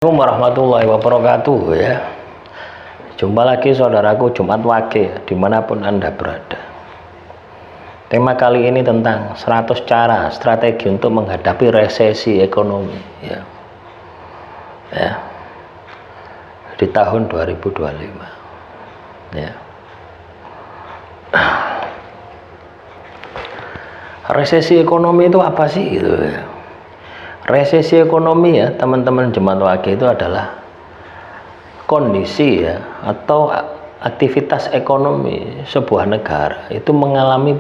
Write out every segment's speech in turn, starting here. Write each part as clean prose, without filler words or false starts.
Assalamualaikum warahmatullahi wabarakatuh ya. Jumpa lagi saudaraku Jumat Wage dimanapun Anda berada. Tema kali ini tentang 100 cara strategi untuk menghadapi resesi ekonomi ya. Di tahun 2025 ya. Resesi ekonomi itu apa sih gitu ya? Resesi ekonomi ya teman-teman Jumat Wage itu adalah kondisi ya atau aktivitas ekonomi sebuah negara itu mengalami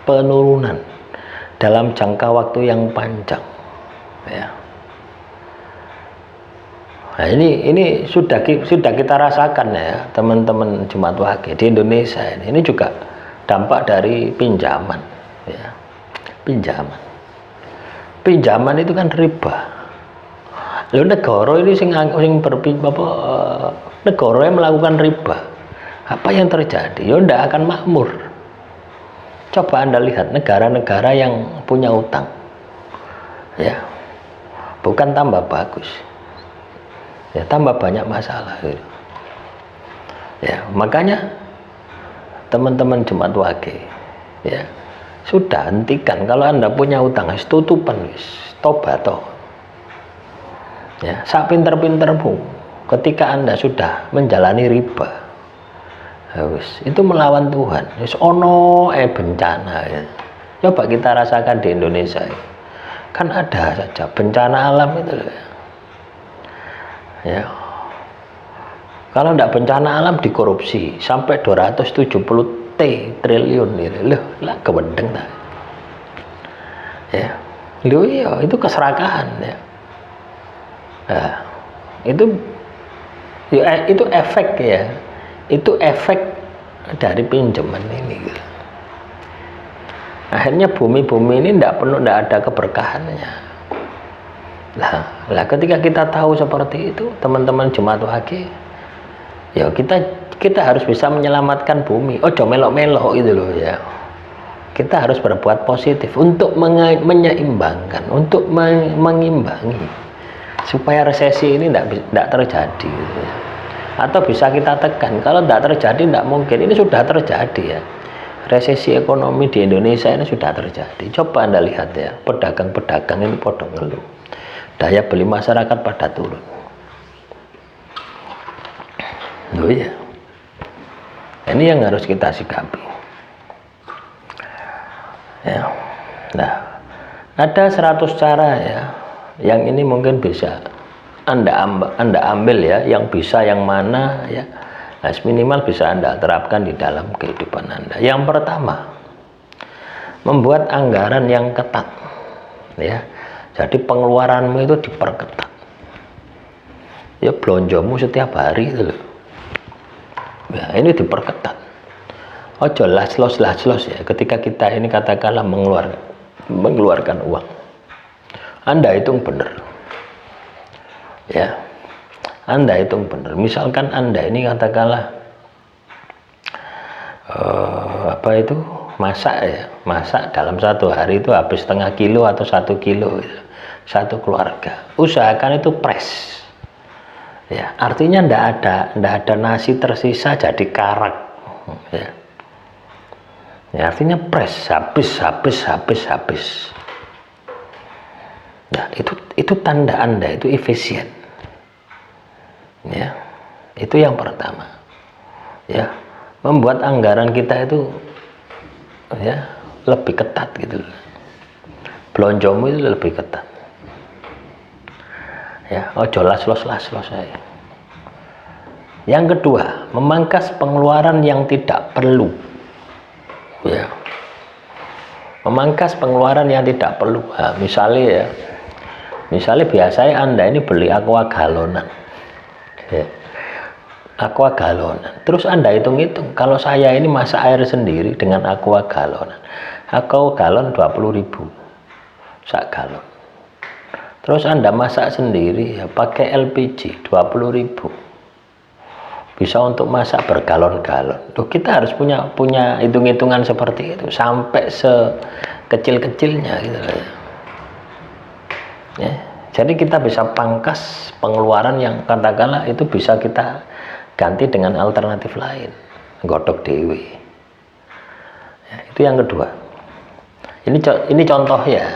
penurunan dalam jangka waktu yang panjang ya. Nah, ini sudah kita rasakan ya teman-teman Jumat Wage di Indonesia ini juga dampak dari pinjaman ya. Pinjaman itu kan riba. Lalu negara ini negara yang melakukan riba, apa yang terjadi? Ya tidak akan makmur. Coba Anda lihat negara-negara yang punya utang, ya, bukan tambah bagus, ya tambah banyak masalah. Gitu. Ya makanya teman-teman Jumat Wage, ya. Sudah hentikan kalau Anda punya utang, tutupan wis, tobat toh. Ya, sak pinter-pintermu ketika Anda sudah menjalani riba. Wis, itu melawan Tuhan. Wis ono bencana ya. Coba kita rasakan di Indonesia. Kan ada saja bencana alam itu loh. Ya. Kalau tidak bencana alam dikorupsi sampai 270 triliun gitu. Loh, lah kewedeng tak. Ya. Loh iya, itu keserakahan ya. Nah, itu efek ya. Itu efek dari pinjaman ini gitu. Akhirnya bumi-bumi ini tidak ada keberkahannya. Lah ketika kita tahu seperti itu, teman-teman Jumat Wage, ya kita harus bisa menyelamatkan bumi. Oh, melok-melok itu loh ya. Kita harus berbuat positif untuk menyeimbangkan, untuk mengimbangi supaya resesi ini tidak terjadi gitu ya. Atau bisa kita tekan. Kalau tidak terjadi tidak mungkin. Ini sudah terjadi ya. Resesi ekonomi di Indonesia ini sudah terjadi. Coba Anda lihat ya, pedagang-pedagang ini podong ngeluh. Daya beli masyarakat pada turun. Loh ya. Ini yang harus kita sikapi. Ya. Nah, ada 100 cara ya. Yang ini mungkin bisa Anda ambil ya, yang bisa yang mana ya. Nah, minimal bisa Anda terapkan di dalam kehidupan Anda. Yang pertama, membuat anggaran yang ketat ya. Jadi pengeluaranmu itu diperketat. Ya belonjomu setiap hari itu loh. Ya, ini diperketat. Ojo las-los ya. Ketika kita ini katakanlah mengeluarkan uang, Anda hitung benar. Ya, Anda hitung benar. Misalkan Anda ini katakanlah masak dalam satu hari itu habis setengah kilo atau 1 kilo gitu. Satu keluarga. Usahakan itu fresh. Ya, artinya ndak ada nasi tersisa jadi karak. Ya. Ya, artinya fresh, habis. Nah, itu tanda Anda itu efisien. Ya. Itu yang pertama. Ya, membuat anggaran kita itu ya lebih ketat gitu. Belonjomu itu lebih ketat. Ya, ojo las-los saya. Yang kedua, memangkas pengeluaran yang tidak perlu. Ya. Memangkas pengeluaran yang tidak perlu. Nah, misalnya biasanya Anda ini beli aqua galonan. Ya. Aqua galonan. Terus Anda hitung-hitung, kalau saya ini masak air sendiri dengan aqua galonan. Aqua galon 20.000 sak galon. Terus Anda masak sendiri ya pakai LPG 20.000. Bisa untuk masak bergalon-galon. Tuh kita harus punya hitung-hitungan seperti itu sampai sekecil-kecilnya gitu ya. Jadi kita bisa pangkas pengeluaran yang katakanlah itu bisa kita ganti dengan alternatif lain, godok dewe. Ya, itu yang kedua. Ini contoh ya.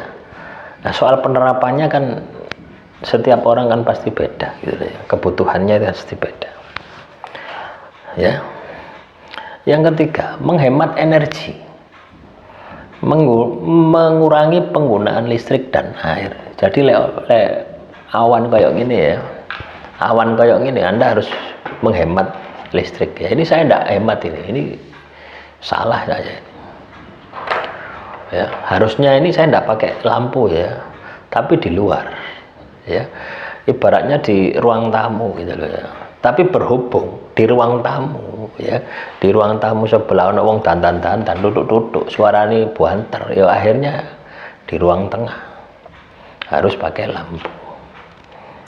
Nah, soal penerapannya kan setiap orang kan pasti beda, gitu ya. Kebutuhannya pasti beda. Ya. Yang ketiga, menghemat energi, mengurangi penggunaan listrik dan air. Jadi awan kayak gini ya, awan kayak gini Anda harus menghemat listrik ya. Ini saya tidak hemat ini salah saja. Ya, harusnya ini saya tidak pakai lampu ya, tapi di luar ya, ibaratnya di ruang tamu gitu loh ya. Tapi berhubung di ruang tamu ya, di ruang tamu sebelah ono wong dandan duduk suarane buanter ya, akhirnya di ruang tengah harus pakai lampu.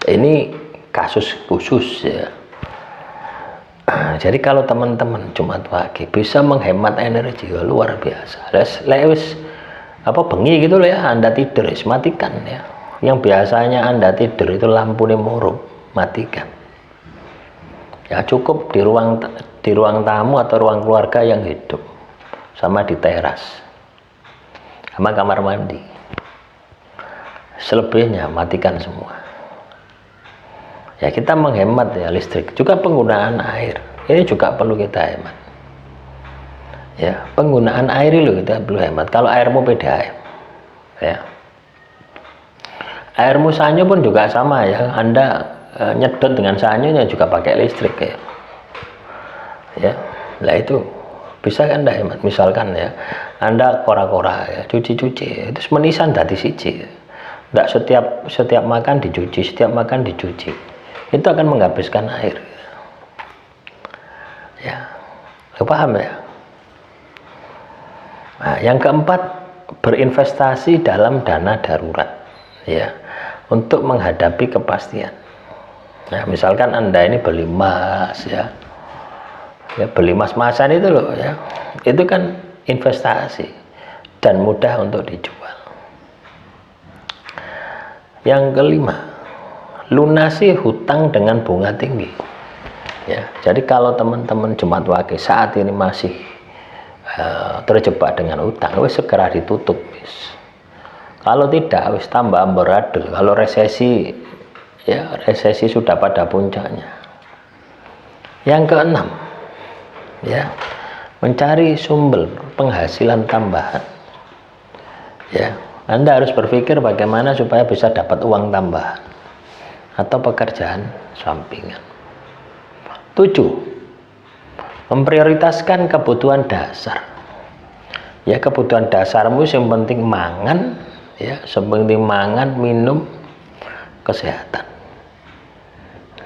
Ini kasus khusus ya. Jadi kalau teman-teman Jumat Wage bisa menghemat energi ya, luar biasa. Lewis apa bengi gitu loh ya, Anda tidur matikan ya. Yang biasanya Anda tidur itu lampu murup, matikan. Ya cukup di ruang tamu atau ruang keluarga yang hidup, sama di teras, sama kamar mandi. Selebihnya matikan semua. Ya kita menghemat ya listrik. Juga penggunaan air ini juga perlu kita hemat. Ya penggunaan air itu kita perlu hemat. Kalau airmu PDAM, ya airmu sanyo pun juga sama ya. Anda nyedot dengan sanyonya juga pakai listrik ya. Ya, lah itu bisa kan Anda hemat. Misalkan ya, Anda kora-kora ya, cuci-cuci, terus menisan dari siji. Nggak setiap makan dicuci, setiap makan dicuci. Itu akan menghabiskan air. Ya, paham ya? Nah, yang keempat, berinvestasi dalam dana darurat, ya, untuk menghadapi kepastian. Nah, misalkan Anda ini beli emas, ya beli emas-emasan itu loh, ya, itu kan investasi dan mudah untuk dijual. Yang kelima, lunasi hutang dengan bunga tinggi. Ya, jadi kalau teman-teman Jumat Wage saat ini masih terjebak dengan hutang, wis segera ditutup. Kalau tidak, wis tambah amburadul. Kalau resesi, ya resesi sudah pada puncaknya. Yang keenam, ya mencari sumber penghasilan tambahan. Ya. Anda harus berpikir bagaimana supaya bisa dapat uang tambahan atau pekerjaan sampingan. 7. Memprioritaskan kebutuhan dasar. Ya kebutuhan dasarmu yang penting mangan, ya sepenting mangan, minum, kesehatan.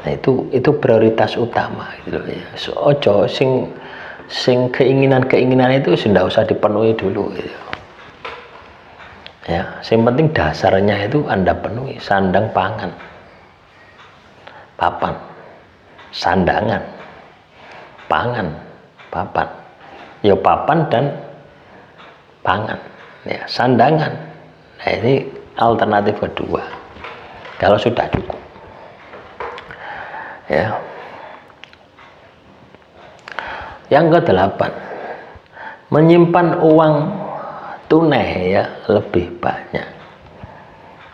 Nah itu prioritas utama gitu ya. Ojo sing keinginan itu sudah usah dipenuhi dulu gitu. Ya, yang penting dasarnya itu Anda penuhi, sandang pangan, papan, sandangan, pangan, papan, ya papan dan pangan, ya sandangan. Nah ini alternatif kedua. Kalau sudah cukup, ya. Yang ke-8, menyimpan uang tunai ya lebih banyak.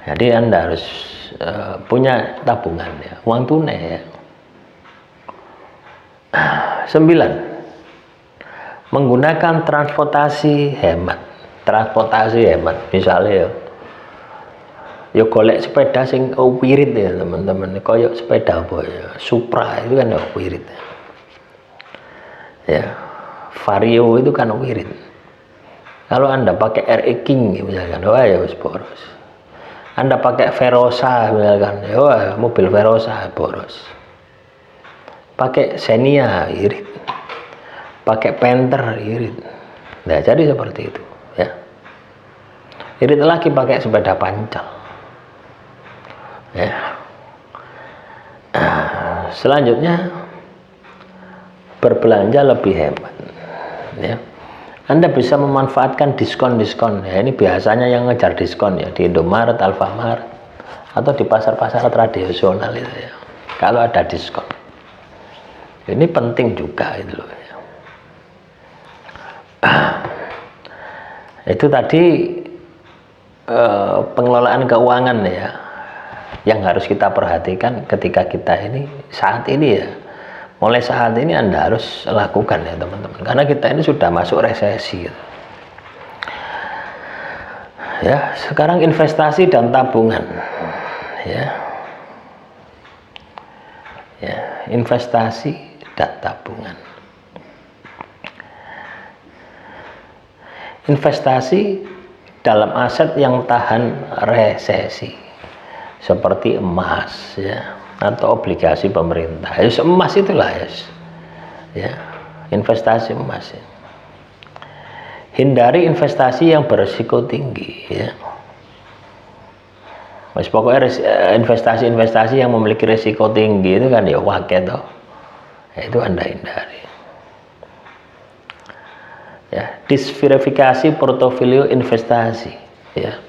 Jadi Anda harus punya tabungan ya, uang tunai ya. 9. Menggunakan transportasi hemat. Misalnya ya golek sepeda sing wirid ya teman-teman. Koyok sepeda apa ya, Supra itu kan wirid. Ya, Vario itu kan wirid. Kalau Anda pakai RE King misalkan, wah ya wis boros. Anda pakai Verosa misalkan, wah mobil Verosa boros. Pakai Xenia irit. Pakai Panther irit. Nah, jadi seperti itu, ya. Irit lagi pakai sepeda pancal. Ya. Selanjutnya berbelanja lebih hemat. Ya. Anda bisa memanfaatkan diskon-diskon ya, ini biasanya yang ngejar diskon ya di Indomaret, Alfamart, atau di pasar-pasar tradisional itu ya, kalau ada diskon. Ini penting juga itu loh ya. Itu tadi pengelolaan keuangan ya, yang harus kita perhatikan ketika kita ini saat ini ya, mulai saat ini Anda harus lakukan ya teman-teman, karena kita ini sudah masuk resesi gitu. Ya, sekarang investasi dan tabungan ya, investasi dan tabungan. Investasi dalam aset yang tahan resesi seperti emas ya, atau obligasi pemerintah. Ya, emas itulah ya, investasi emas ya. Hindari investasi yang berisiko tinggi ya. Mas pokoknya investasi yang memiliki risiko tinggi itu kan ya wakil toh. Ya, itu Anda hindari. Ya, disverifikasi portofolio investasi ya.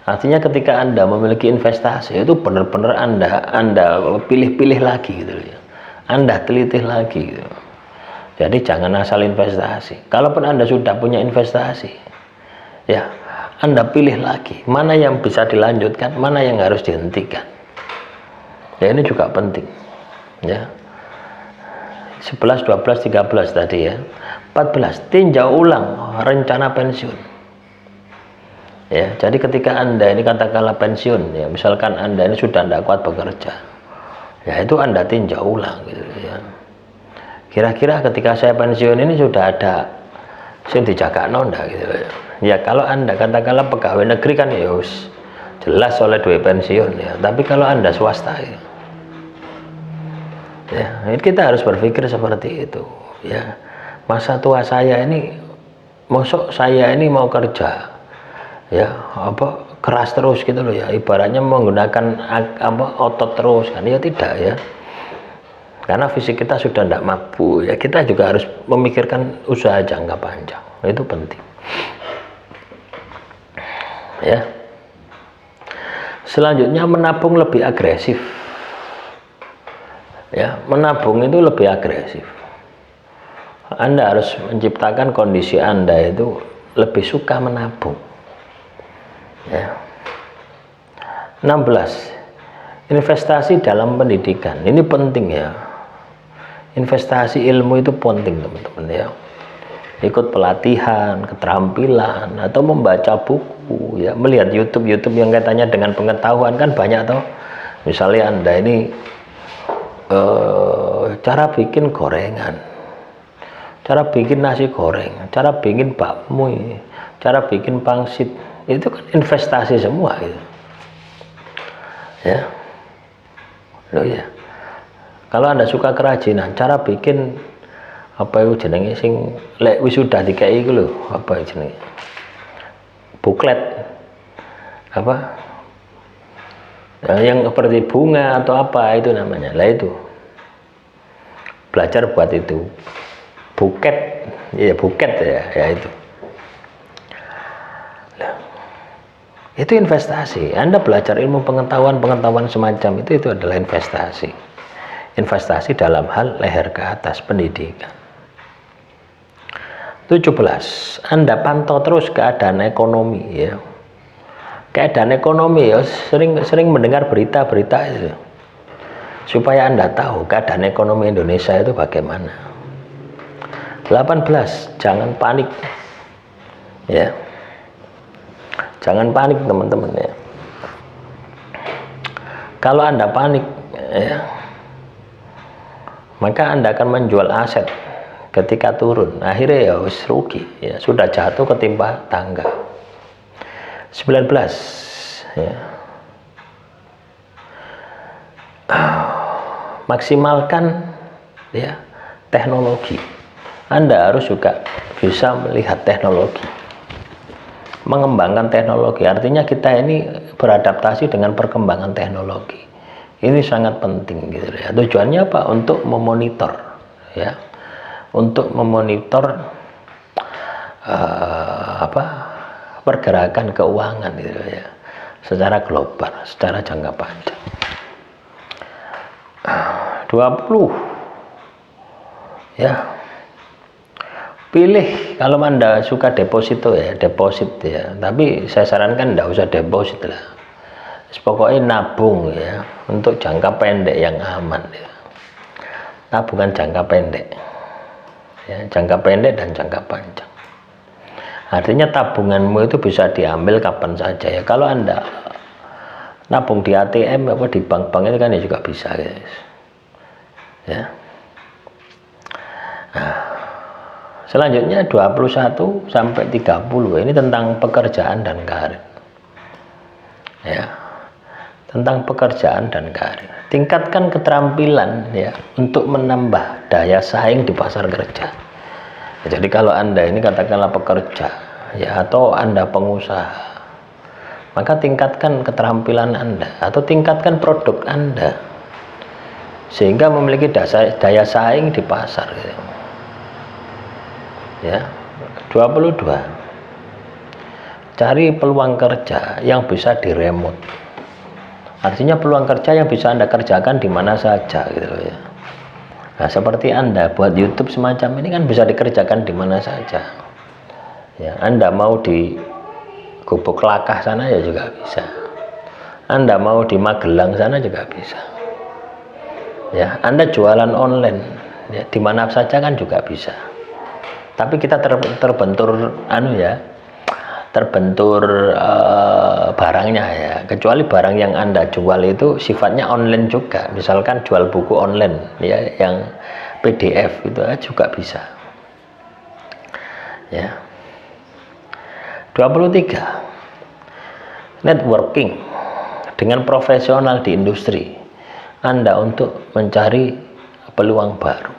Artinya ketika Anda memiliki investasi itu benar-benar Anda pilih-pilih lagi gitu ya. Anda teliti lagi gitu. Jadi jangan asal investasi. Kalaupun Anda sudah punya investasi ya, Anda pilih lagi mana yang bisa dilanjutkan, mana yang harus dihentikan. Ya, ini juga penting ya. 11, 12, 13 tadi ya. 14, tinjau ulang rencana pensiun. Ya, jadi ketika Anda ini katakanlah pensiun ya, misalkan Anda ini sudah tidak kuat bekerja. Ya, itu Anda tinjau ulang gitu ya. Kira-kira ketika saya pensiun ini sudah ada sing dijaga nonda gitu ya. Ya, kalau Anda katakanlah pegawai negeri kan ya jelas oleh duit pensiun ya. Tapi kalau Anda swasta ya, kita harus berpikir seperti itu ya. Masa tua saya ini, masuk saya ini mau kerja ya, apa keras terus gitu loh ya, ibaratnya menggunakan otot terus kan, ya tidak ya, karena fisik kita sudah tidak mampu ya. Kita juga harus memikirkan usaha jangka panjang, itu penting ya. Selanjutnya menabung lebih agresif ya, menabung itu lebih agresif. Anda harus menciptakan kondisi Anda itu lebih suka menabung ya. 16, investasi dalam pendidikan. Ini penting ya, investasi ilmu itu penting teman-teman ya. Ikut pelatihan, keterampilan, atau membaca buku ya, melihat YouTube yang katanya dengan pengetahuan kan banyak toh. Misalnya Anda ini cara bikin gorengan, cara bikin nasi goreng, cara bikin bakmi, cara bikin pangsit, itu kan investasi semua gitu ya. Loh ya, kalau Anda suka kerajinan, cara bikin apa itu jenenge sing lek wis sudah dikai iku lho, apa jenenge, buklet apa yang seperti bunga atau apa itu namanya, lah itu belajar buat itu. Buket ya, buket ya itu. Nah, itu investasi. Anda belajar ilmu pengetahuan semacam itu adalah investasi. Investasi dalam hal leher ke atas, pendidikan. 17, Anda pantau terus keadaan ekonomi ya. Keadaan ekonomi ya, sering mendengar berita-berita itu, supaya Anda tahu keadaan ekonomi Indonesia itu bagaimana. 18, jangan panik ya, jangan panik teman-teman ya. Kalau Anda panik ya, maka Anda akan menjual aset ketika turun, akhirnya ya wis rugi ya, sudah jatuh ketimpa tangga. 19 ya, maksimalkan ya teknologi. Anda harus juga bisa melihat teknologi, mengembangkan teknologi. Artinya kita ini beradaptasi dengan perkembangan teknologi. Ini sangat penting gitu ya. Tujuannya apa? Untuk memonitor ya, untuk memonitor pergerakan keuangan gitu ya. secara global, secara jangka panjang. 20 ya, pilih kalau Anda suka deposito ya, deposit ya, tapi saya sarankan tidak usah deposit lah, pokoknya nabung ya, untuk jangka pendek yang aman ya. Tabungan jangka pendek ya, jangka pendek dan jangka panjang. Artinya tabunganmu itu bisa diambil kapan saja ya. Kalau Anda nabung di ATM apa di bank-bank itu kan ya juga bisa, guys. Ya. Nah, selanjutnya 21 sampai 30 ini tentang pekerjaan dan karir. Ya. Tentang pekerjaan dan karir. Tingkatkan keterampilan ya untuk menambah daya saing di pasar kerja. Ya, jadi kalau Anda ini katakanlah pekerja ya, atau Anda pengusaha, maka tingkatkan keterampilan Anda atau tingkatkan produk Anda sehingga memiliki daya saing di pasar gitu. Ya. 22, cari peluang kerja yang bisa diremote. Artinya peluang kerja yang bisa Anda kerjakan di mana saja gitu ya. Nah, seperti Anda buat YouTube semacam ini kan bisa dikerjakan di mana saja. Ya, Anda mau di Gubuk Lakah sana ya juga bisa. Anda mau di Magelang sana juga bisa. Ya, Anda jualan online ya, di mana saja kan juga bisa. Tapi kita terbentur barangnya ya, kecuali barang yang Anda jual itu sifatnya online juga, misalkan jual buku online ya yang PDF itu juga bisa ya. 23, networking dengan profesional di industri Anda untuk mencari peluang baru.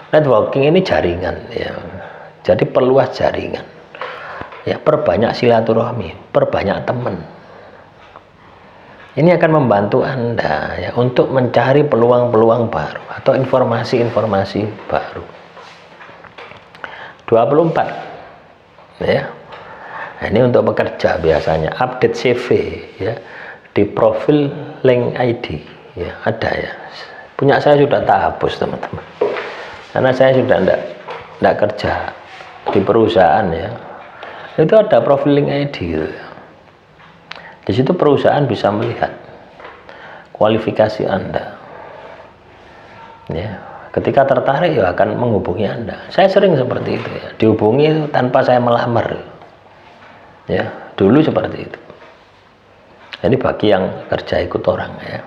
Networking ini jaringan ya, jadi perluas jaringan ya, perbanyak silaturahmi, perbanyak teman. Ini akan membantu Anda ya untuk mencari peluang-peluang baru atau informasi-informasi baru. 24 ya, nah, ini untuk bekerja biasanya update CV ya di profil link ID ya, ada ya, punya saya sudah tak hapus teman-teman, karena saya sudah tidak kerja di perusahaan ya. Itu ada profil link ID gitu. Di situ perusahaan bisa melihat kualifikasi Anda ya, ketika tertarik ya akan menghubungi Anda. Saya sering seperti itu ya, dihubungi itu tanpa saya melamar ya, dulu seperti itu. Jadi bagi yang kerja ikut orang ya.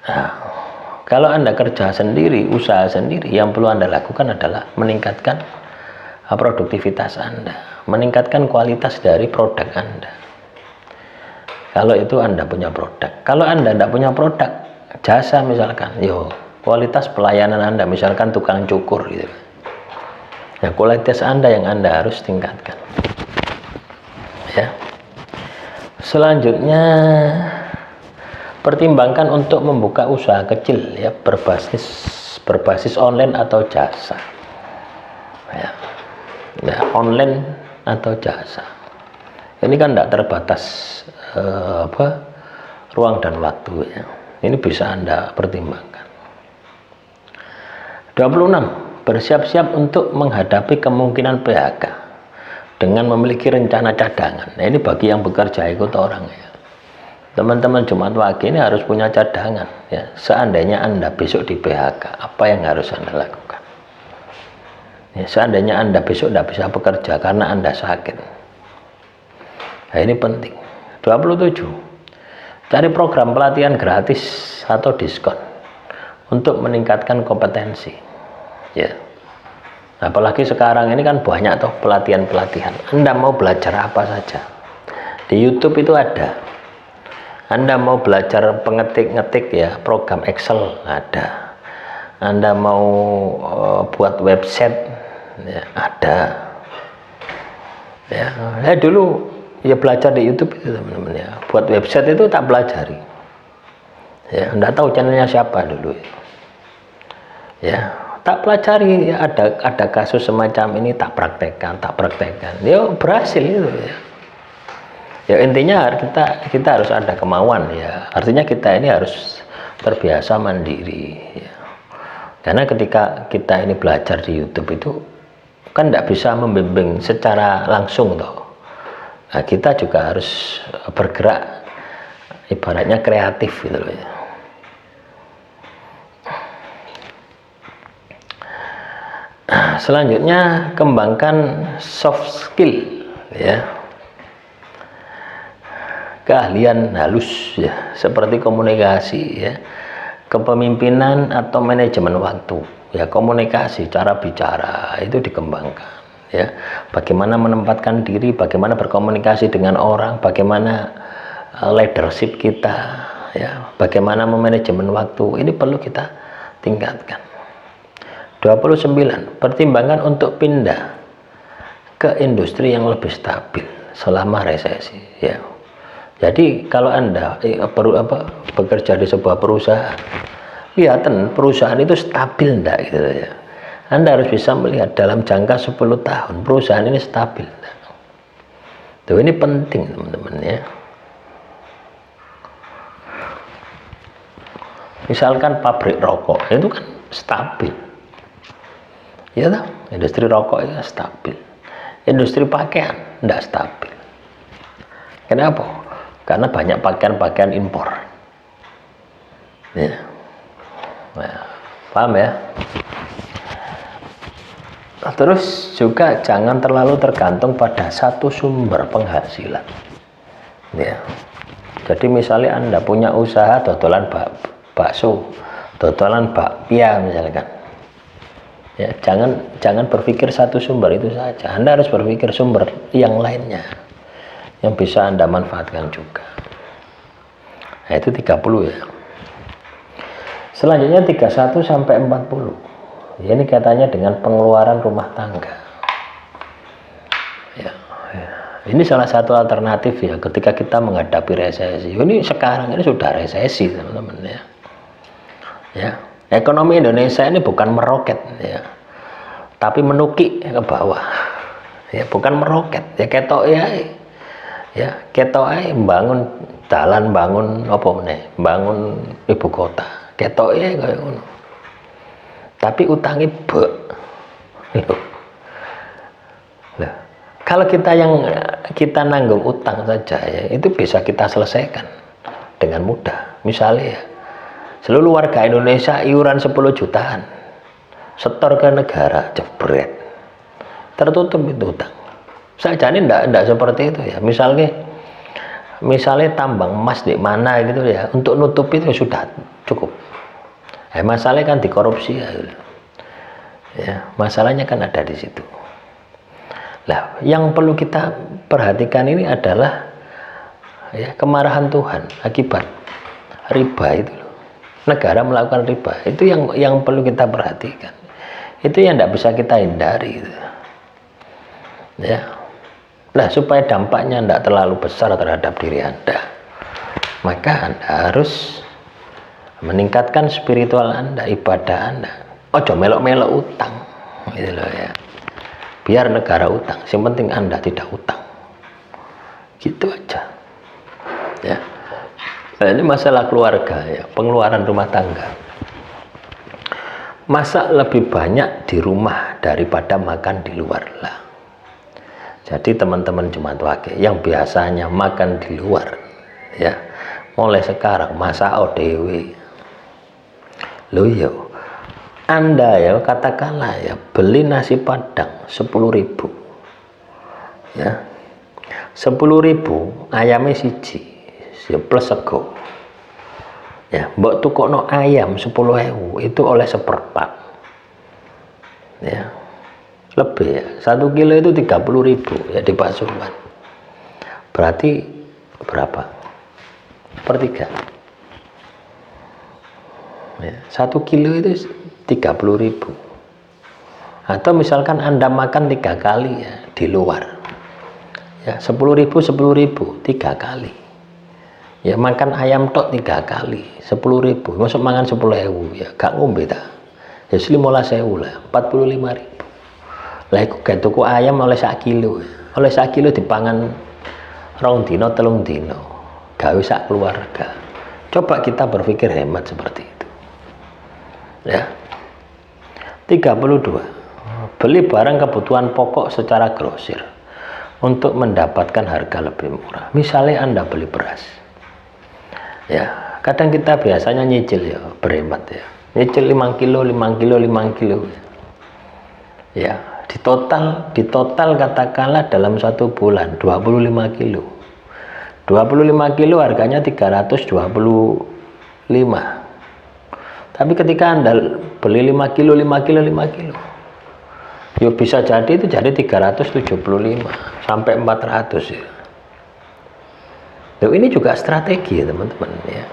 Nah, kalau Anda kerja sendiri, usaha sendiri, yang perlu Anda lakukan adalah meningkatkan produktivitas Anda, meningkatkan kualitas dari produk Anda. Kalau itu Anda punya produk. Kalau Anda tidak punya produk, jasa misalkan, kualitas pelayanan Anda, misalkan tukang cukur gitu. Ya, kualitas Anda yang Anda harus tingkatkan. Ya. Selanjutnya, pertimbangkan untuk membuka usaha kecil ya, berbasis online atau jasa. Ya, online atau jasa. Ini kan tidak terbatas ruang dan waktu ya. Ini bisa Anda pertimbangkan. 26, bersiap-siap untuk menghadapi kemungkinan PHK dengan memiliki rencana cadangan. Nah, ini bagi yang bekerja ikut orang ya. Teman-teman Jumat Wage ini harus punya cadangan ya. Seandainya Anda besok di PHK, apa yang harus Anda lakukan? Ya, seandainya Anda besok tidak bisa bekerja karena Anda sakit. Nah, ini penting. 27, cari program pelatihan gratis atau diskon untuk meningkatkan kompetensi ya. Apalagi sekarang ini kan banyak toh pelatihan-pelatihan. Anda mau belajar apa saja di YouTube itu ada. Anda mau belajar pengetik-ngetik ya, program Excel ada. Anda mau buat website ya, ada ya. Saya dulu ya belajar di YouTube itu teman-teman ya, buat website itu tak pelajari ya, enggak tahu channelnya siapa dulu ya, tak pelajari ya, ada kasus semacam ini tak praktekkan ya, berhasil itu ya. Ya intinya kita harus ada kemauan ya. Artinya kita ini harus terbiasa mandiri ya. Karena ketika kita ini belajar di YouTube itu kan tidak bisa membimbing secara langsung toh. Nah, kita juga harus bergerak ibaratnya kreatif gitu loh ya. Selanjutnya kembangkan soft skill ya. Keahlian halus ya, seperti komunikasi ya, kepemimpinan atau manajemen waktu ya, komunikasi, cara bicara itu dikembangkan ya, bagaimana menempatkan diri, bagaimana berkomunikasi dengan orang, bagaimana leadership kita ya, bagaimana memanajemen waktu, ini perlu kita tingkatkan. 29. Pertimbangkan untuk pindah ke industri yang lebih stabil selama resesi ya. Jadi kalau Anda bekerja di sebuah perusahaan, lihatan perusahaan itu stabil enggak gitu ya. Anda harus bisa melihat dalam jangka 10 tahun perusahaan ini stabil enggak. Tuh, ini penting teman-teman ya. Misalkan pabrik rokok itu kan stabil. Ya toh, industri rokok itu stabil. Industri pakaian enggak stabil. Kenapa? Karena banyak pakaian-pakaian impor ya. Nah, paham ya. Terus juga jangan terlalu tergantung pada satu sumber penghasilan ya. Jadi misalnya Anda punya usaha dodolan bakso, dodolan bakpia misalkan ya, jangan berpikir satu sumber itu saja. Anda harus berpikir sumber yang lainnya yang bisa Anda manfaatkan juga. Nah, itu 30 ya. Selanjutnya 31 sampai 40. Ya, ini katanya dengan pengeluaran rumah tangga. Ya. Ini salah satu alternatif ya ketika kita menghadapi resesi. Ini sekarang ini sudah resesi teman-teman ya. Ya, ekonomi Indonesia ini bukan meroket ya, tapi menukik ke bawah. Ya, bukan meroket. Ya ketok ya ketok bangun jalan, bangun apa meneh, bangun ibu kota, ketok ya kayak ngono. Tapi utangnya Loh, kalau kita nanggung utang saja ya, itu bisa kita selesaikan dengan mudah. Misalnya ya, seluruh warga Indonesia iuran 10 jutaan, setor ke negara, jebret, tertutup itu utang. Saja ini enggak seperti itu ya. Misalnya tambang emas di mana gitu ya, untuk nutup itu sudah cukup. Masalahnya kan dikorupsi ya. Ya, masalahnya kan ada di situ. Lah, yang perlu kita perhatikan ini adalah ya, kemarahan Tuhan akibat riba itu loh. Negara melakukan riba, itu yang perlu kita perhatikan. Itu yang tidak bisa kita hindari gitu. Ya. Nah, supaya dampaknya tidak terlalu besar terhadap diri Anda, maka Anda harus meningkatkan spiritual Anda, ibadah Anda. Ojo melok-melok utang gitu loh ya. Biar negara utang, yang penting Anda tidak utang. Gitu aja. Ya. Nah, ini masalah keluarga ya, pengeluaran rumah tangga. Masak lebih banyak di rumah daripada makan di luar lah. Jadi teman-teman Jumat Wage yang biasanya makan di luar ya, mulai sekarang masak ODW. Loh yo, Anda ya katakanlah ya beli nasi padang 10.000 ya, 10.000 ayamnya siji ya, plus sego ya, mbok tukokno ayam 10.000 itu oleh seperempat ya, lebih ya, 1 kilo itu 30.000 ya di Pasuruan. Berarti berapa? Per 3 ya, 1 kilo itu 30.000. Atau misalkan Anda makan 3 kali ya di luar ya, 10.000 3 kali ya, makan ayam tok 3 kali 10.000, masuk mangan 10.000 ya, gak ngombe ta ya, 15.000 lah, 45.000 lah. Iku kayak tuku ayam oleh 1 kilo, oleh 1 kilo dipangan rong dino telung dino gawe sak keluarga. Coba kita berpikir hemat seperti itu ya. 32, beli barang kebutuhan pokok secara grosir untuk mendapatkan harga lebih murah. Misalnya Anda beli beras ya, kadang kita biasanya nyicil ya, berhemat ya, nyicil 5 kilo 5 kilo 5 kilo ya, di total katakanlah dalam 1 bulan 25 kilo 25 kilo harganya 325. Tapi ketika Anda beli 5 kilo 5 kilo 5 kilo ya bisa jadi itu jadi 375 sampai 400 ya. Loh, ini juga strategi ya teman-teman ya.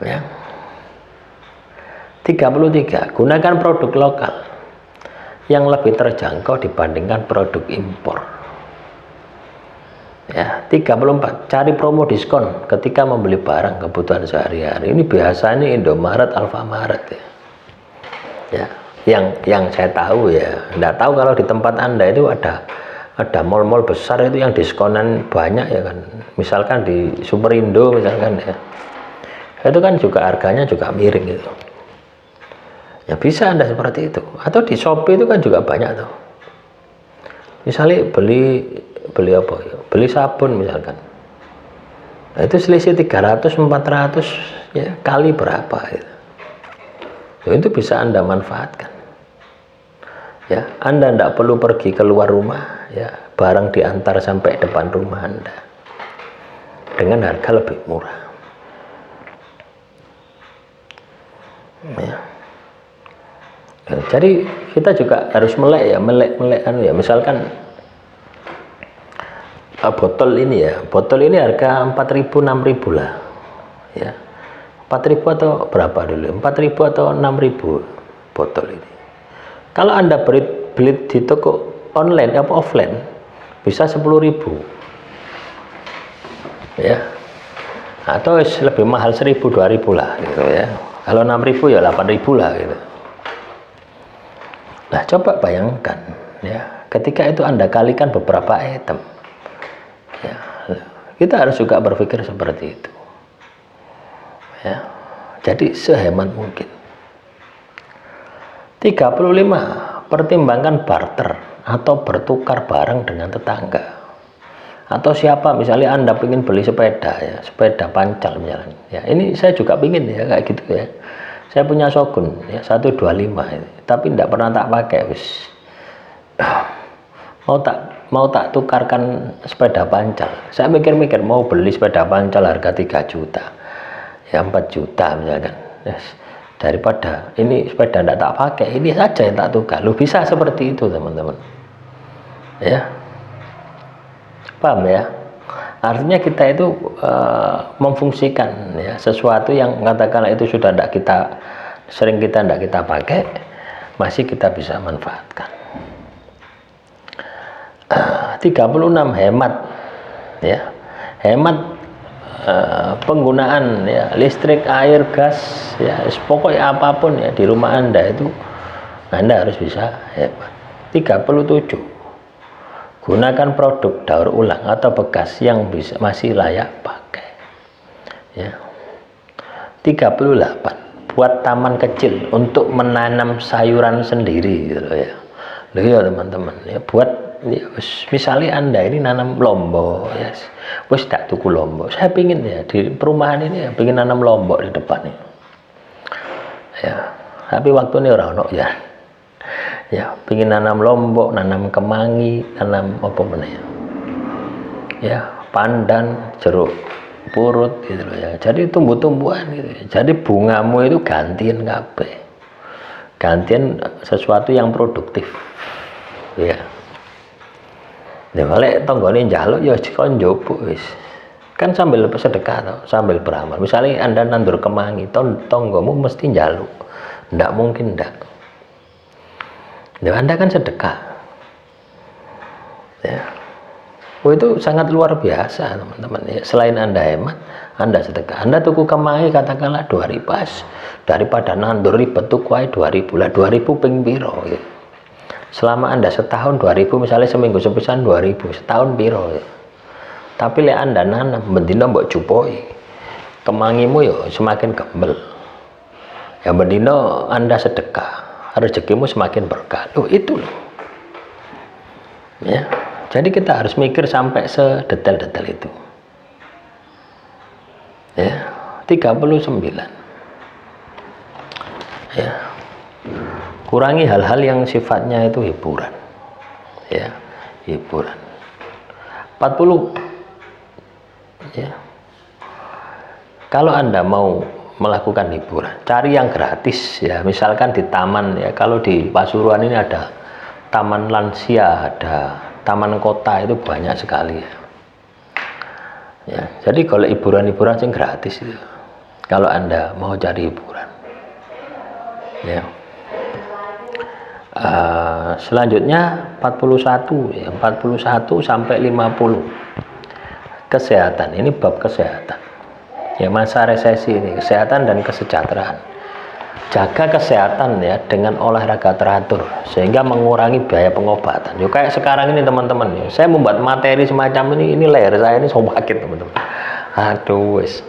Ya. 33, gunakan produk lokal yang lebih terjangkau dibandingkan produk impor. Ya, 34, cari promo diskon ketika membeli barang kebutuhan sehari-hari. Ini biasanya Indomaret, Alfamaret ya. Ya, yang saya tahu ya, enggak tahu kalau di tempat Anda itu ada mall-mall besar itu yang diskonan banyak ya kan. Misalkan di Superindo misalkan ya. Itu kan juga harganya juga miring gitu. Ya bisa Anda seperti itu. Atau di Shopee itu kan juga banyak tuh. Misalnya beli apa ya? Beli sabun misalkan. Nah, itu selisih 300 400 ya, kali berapa gitu. Ya, itu bisa Anda manfaatkan. Ya, Anda tidak perlu pergi keluar rumah ya, barang diantar sampai depan rumah Anda dengan harga lebih murah. Ya. Ya, jadi kita juga harus melek ya, misalkan botol ini harga 4.000 6.000 lah ya, 4.000 atau berapa dulu, 4.000 atau 6.000 botol ini. Kalau Anda beli di toko online apa offline bisa 10.000 ya, atau lebih mahal 1.000 2.000 lah gitu ya. Kalau 6.000 ya 8.000 lah gitu. Nah, coba bayangkan ya, ketika itu Anda kalikan beberapa item ya, kita harus juga berpikir seperti itu ya. Jadi sehemat mungkin. 35, pertimbangkan barter atau bertukar barang dengan tetangga atau siapa. Misalnya Anda ingin beli sepeda ya, sepeda pancal misalnya ya, ini saya juga ingin ya kayak gitu ya. Saya punya Shogun ya 125 ini, tapi tidak pernah tak pakai wis. Mau tak tukarkan sepeda pancal. Saya mikir-mikir mau beli sepeda pancal harga 3 juta ya, 4 juta misalkan yes. Daripada ini sepeda tidak tak pakai, ini saja yang tak tukar. Lu bisa seperti itu teman-teman ya, paham ya? Artinya kita itu memfungsikan ya, sesuatu yang katakanlah itu sudah tidak kita pakai, masih kita bisa manfaatkan. 36, hemat ya, hemat penggunaan ya, listrik, air, gas ya, pokoknya apapun ya di rumah Anda itu Anda harus bisa hemat. 37, gunakan produk daur ulang atau bekas yang masih layak pakai ya. 38, buat taman kecil untuk menanam sayuran sendiri gitu loh ya. Loh ya teman-teman ya, buat ya, misalnya Anda ini nanam lombok ya, wis tak tuku lombok. Saya pingin ya di perumahan ini ya, pingin nanam lombok di depan ya, tapi waktu ini orang ya, pingin nanam lombok, nanam kemangi, nanam apa mana ya, pandan, jeruk purut gitu loh ya. Jadi tumbuh-tumbuhan gitu ya. Jadi bungamu itu gantian kabeh, gantian sesuatu yang produktif ya. Ya balik tonggone njaluk ya kon njupuk wis. Kan sambil sedekah toh, sambil beramal. Misalnya Anda nandur kemangi, tonggomu mesti njaluk. Ndak mungkin ndak. Ya, Anda kan sedekah ya. Oh, itu sangat luar biasa teman-teman ya. Selain Anda hemat, Anda sedekah. Anda tuku kemangi katakanlah 2.000 pas, daripada nandur ribet tuku ae 2.000 lah, 2.000 ping piro gitu. Selama Anda setahun 2000, misalnya seminggu sepisan 2000, setahun piro ya. Tapi lek Anda nanam bendina mbok jupoi, kemangimu ya semakin gembel. Ya bendina Anda sedekah, rezekimu semakin berkah. Loh itu loh. Ya. Jadi kita harus mikir sampai sedetail-detail itu. Ya, 39. Ya. Kurangi hal-hal yang sifatnya itu hiburan. Ya, hiburan. 40. Ya. Kalau Anda mau melakukan hiburan, cari yang gratis ya. Misalkan di taman ya, kalau di Pasuruan ini ada taman lansia, ada taman kota, itu banyak sekali ya. Ya, jadi kalau hiburan-hiburan yang gratis itu, kalau Anda mau cari hiburan. Ya. Selanjutnya 41 ya, 41 sampai 50. Kesehatan, ini bab kesehatan. Ya, masa resesi ini, kesehatan dan kesejahteraan. Jaga kesehatan ya dengan olahraga teratur sehingga mengurangi biaya pengobatan. Yo kayak sekarang ini teman-teman ya, saya membuat materi semacam ini leher saya ini sakit teman-teman. Aduh wis.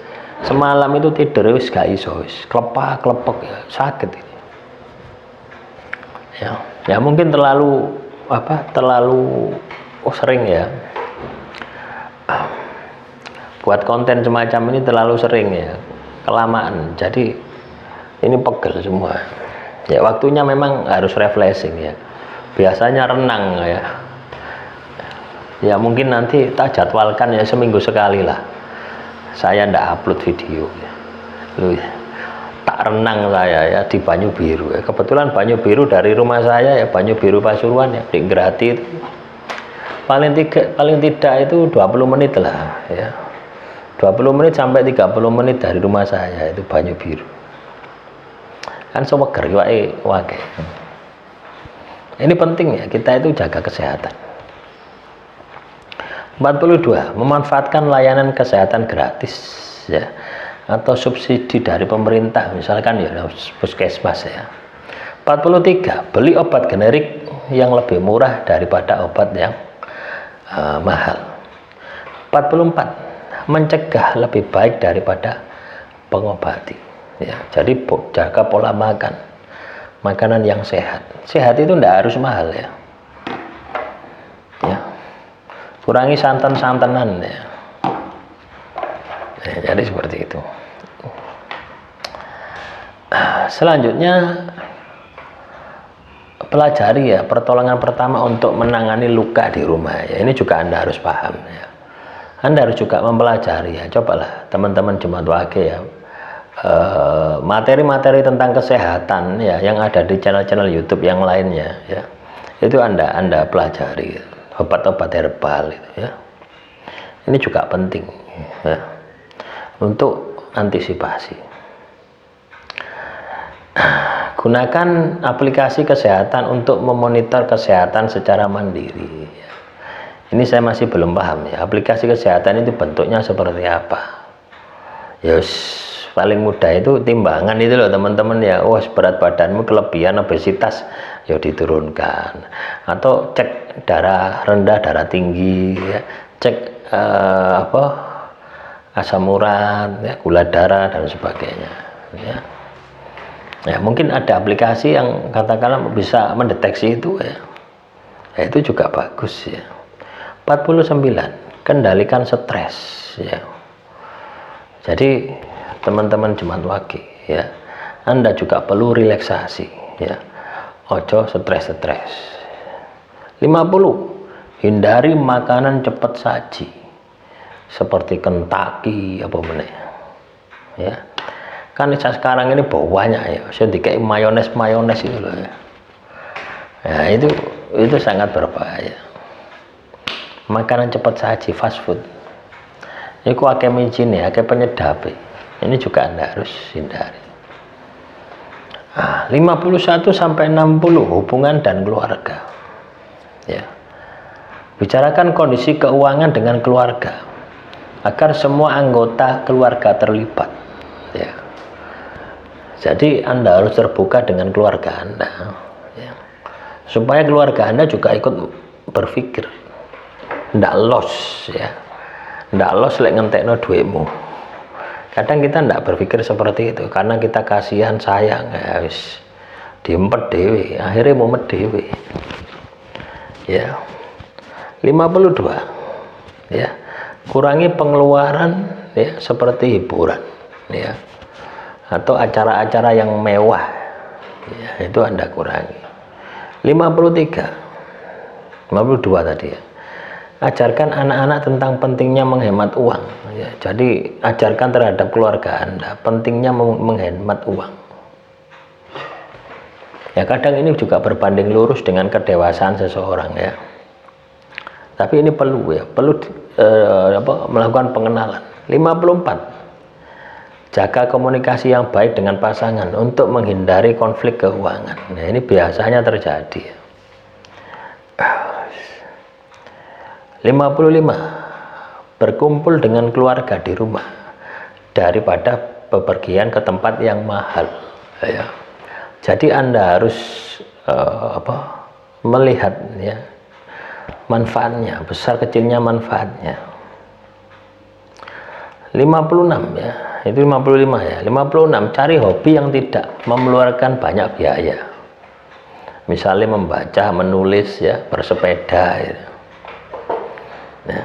Semalam itu tidur wis gak iso wis, klepak-klepek ya, sakit ini. Ya mungkin terlalu sering ya. Buat konten semacam ini terlalu sering ya, kelamaan. Jadi ini pegel semua. Ya waktunya memang harus refreshing ya. Biasanya renang ya. Ya mungkin nanti tak jadwalkan ya seminggu sekali lah. Saya ndak upload video ya. Loh, tak renang saya ya di Banyu Biru ya. Kebetulan Banyu Biru dari rumah saya ya, Banyu Biru Pasuruan ya, di gratis. Paling tidak itu 20 menit lah ya. 20 menit sampai 30 menit dari rumah saya itu Banyu Biru. Kan seweger wae. Ini penting ya, kita itu jaga kesehatan. 42. Memanfaatkan layanan kesehatan gratis ya, atau subsidi dari pemerintah, misalkan ya puskesmas ya. 43. Beli obat generik yang lebih murah daripada obat yang mahal. 44. Mencegah lebih baik daripada pengobati ya. Jadi jaga pola makan, makanan yang sehat. Sehat itu tidak harus mahal ya. Ya. Kurangi santan-santanan ya. Jadi seperti itu. Selanjutnya pelajari ya pertolongan pertama untuk menangani luka di rumah ya. Ini juga Anda harus paham ya. Anda harus juga mempelajari ya. Cobalah teman-teman Jemaat Wage ya, materi-materi tentang kesehatan ya yang ada di channel-channel YouTube yang lainnya ya. Itu Anda pelajari obat-obat herbal itu ya. Ini juga penting ya, untuk antisipasi. Gunakan aplikasi kesehatan untuk memonitor kesehatan secara mandiri ya. Ini saya masih belum paham ya, aplikasi kesehatan itu bentuknya seperti apa. Yes, paling mudah itu timbangan itu loh teman-teman ya. Oh, berat badanmu kelebihan obesitas, ya diturunkan. Atau cek darah rendah, darah tinggi ya. Cek asam urat ya, gula darah dan sebagainya ya. Ya mungkin ada aplikasi yang katakanlah bisa mendeteksi itu ya. Ya itu juga bagus ya. 49. Kendalikan stres ya. Jadi teman-teman Jemaat Wage ya, Anda juga perlu relaksasi ya. Ojo stres-stres. 50. Hindari makanan cepat saji seperti Kentucky apa meneh ya. Kan sekarang ini banyak ya, saya dikai mayones itu loh ya. Ya itu sangat berbahaya. Makanan cepat saji, fast food. Ini akeh micin ya, akeh penyedap. Ini juga Anda harus hindari. 51 sampai 60 hubungan dan keluarga. Ya. Bicarakan kondisi keuangan dengan keluarga agar semua anggota keluarga terlibat. Ya. Jadi Anda harus terbuka dengan keluarga Anda. Ya. supaya keluarga Anda juga ikut berpikir, ndak los ya, ndak los lek ngentekno duitmu. Kadang kita ndak berpikir seperti itu karena kita kasihan, sayang, ya wis diempet dewe, akhirnya mumet dewe. Ya. 52 ya, kurangi pengeluaran ya seperti hiburan ya atau acara-acara yang mewah ya, itu Anda kurangi. 52 tadi ya, ajarkan anak-anak tentang pentingnya menghemat uang ya. Jadi ajarkan terhadap keluarga Anda pentingnya menghemat uang ya. Kadang ini juga berbanding lurus dengan kedewasaan seseorang ya, tapi ini perlu ya, perlu melakukan pengenalan. 54, jaga komunikasi yang baik dengan pasangan untuk menghindari konflik keuangan. Nah, ini biasanya terjadi. 55, berkumpul dengan keluarga di rumah daripada bepergian ke tempat yang mahal ya. Jadi Anda harus melihat ya manfaatnya, besar kecilnya manfaatnya. 56 ya, itu 55 ya. 56, cari hobi yang tidak mengeluarkan banyak biaya. Misalnya membaca, menulis ya, bersepeda ya. Nah,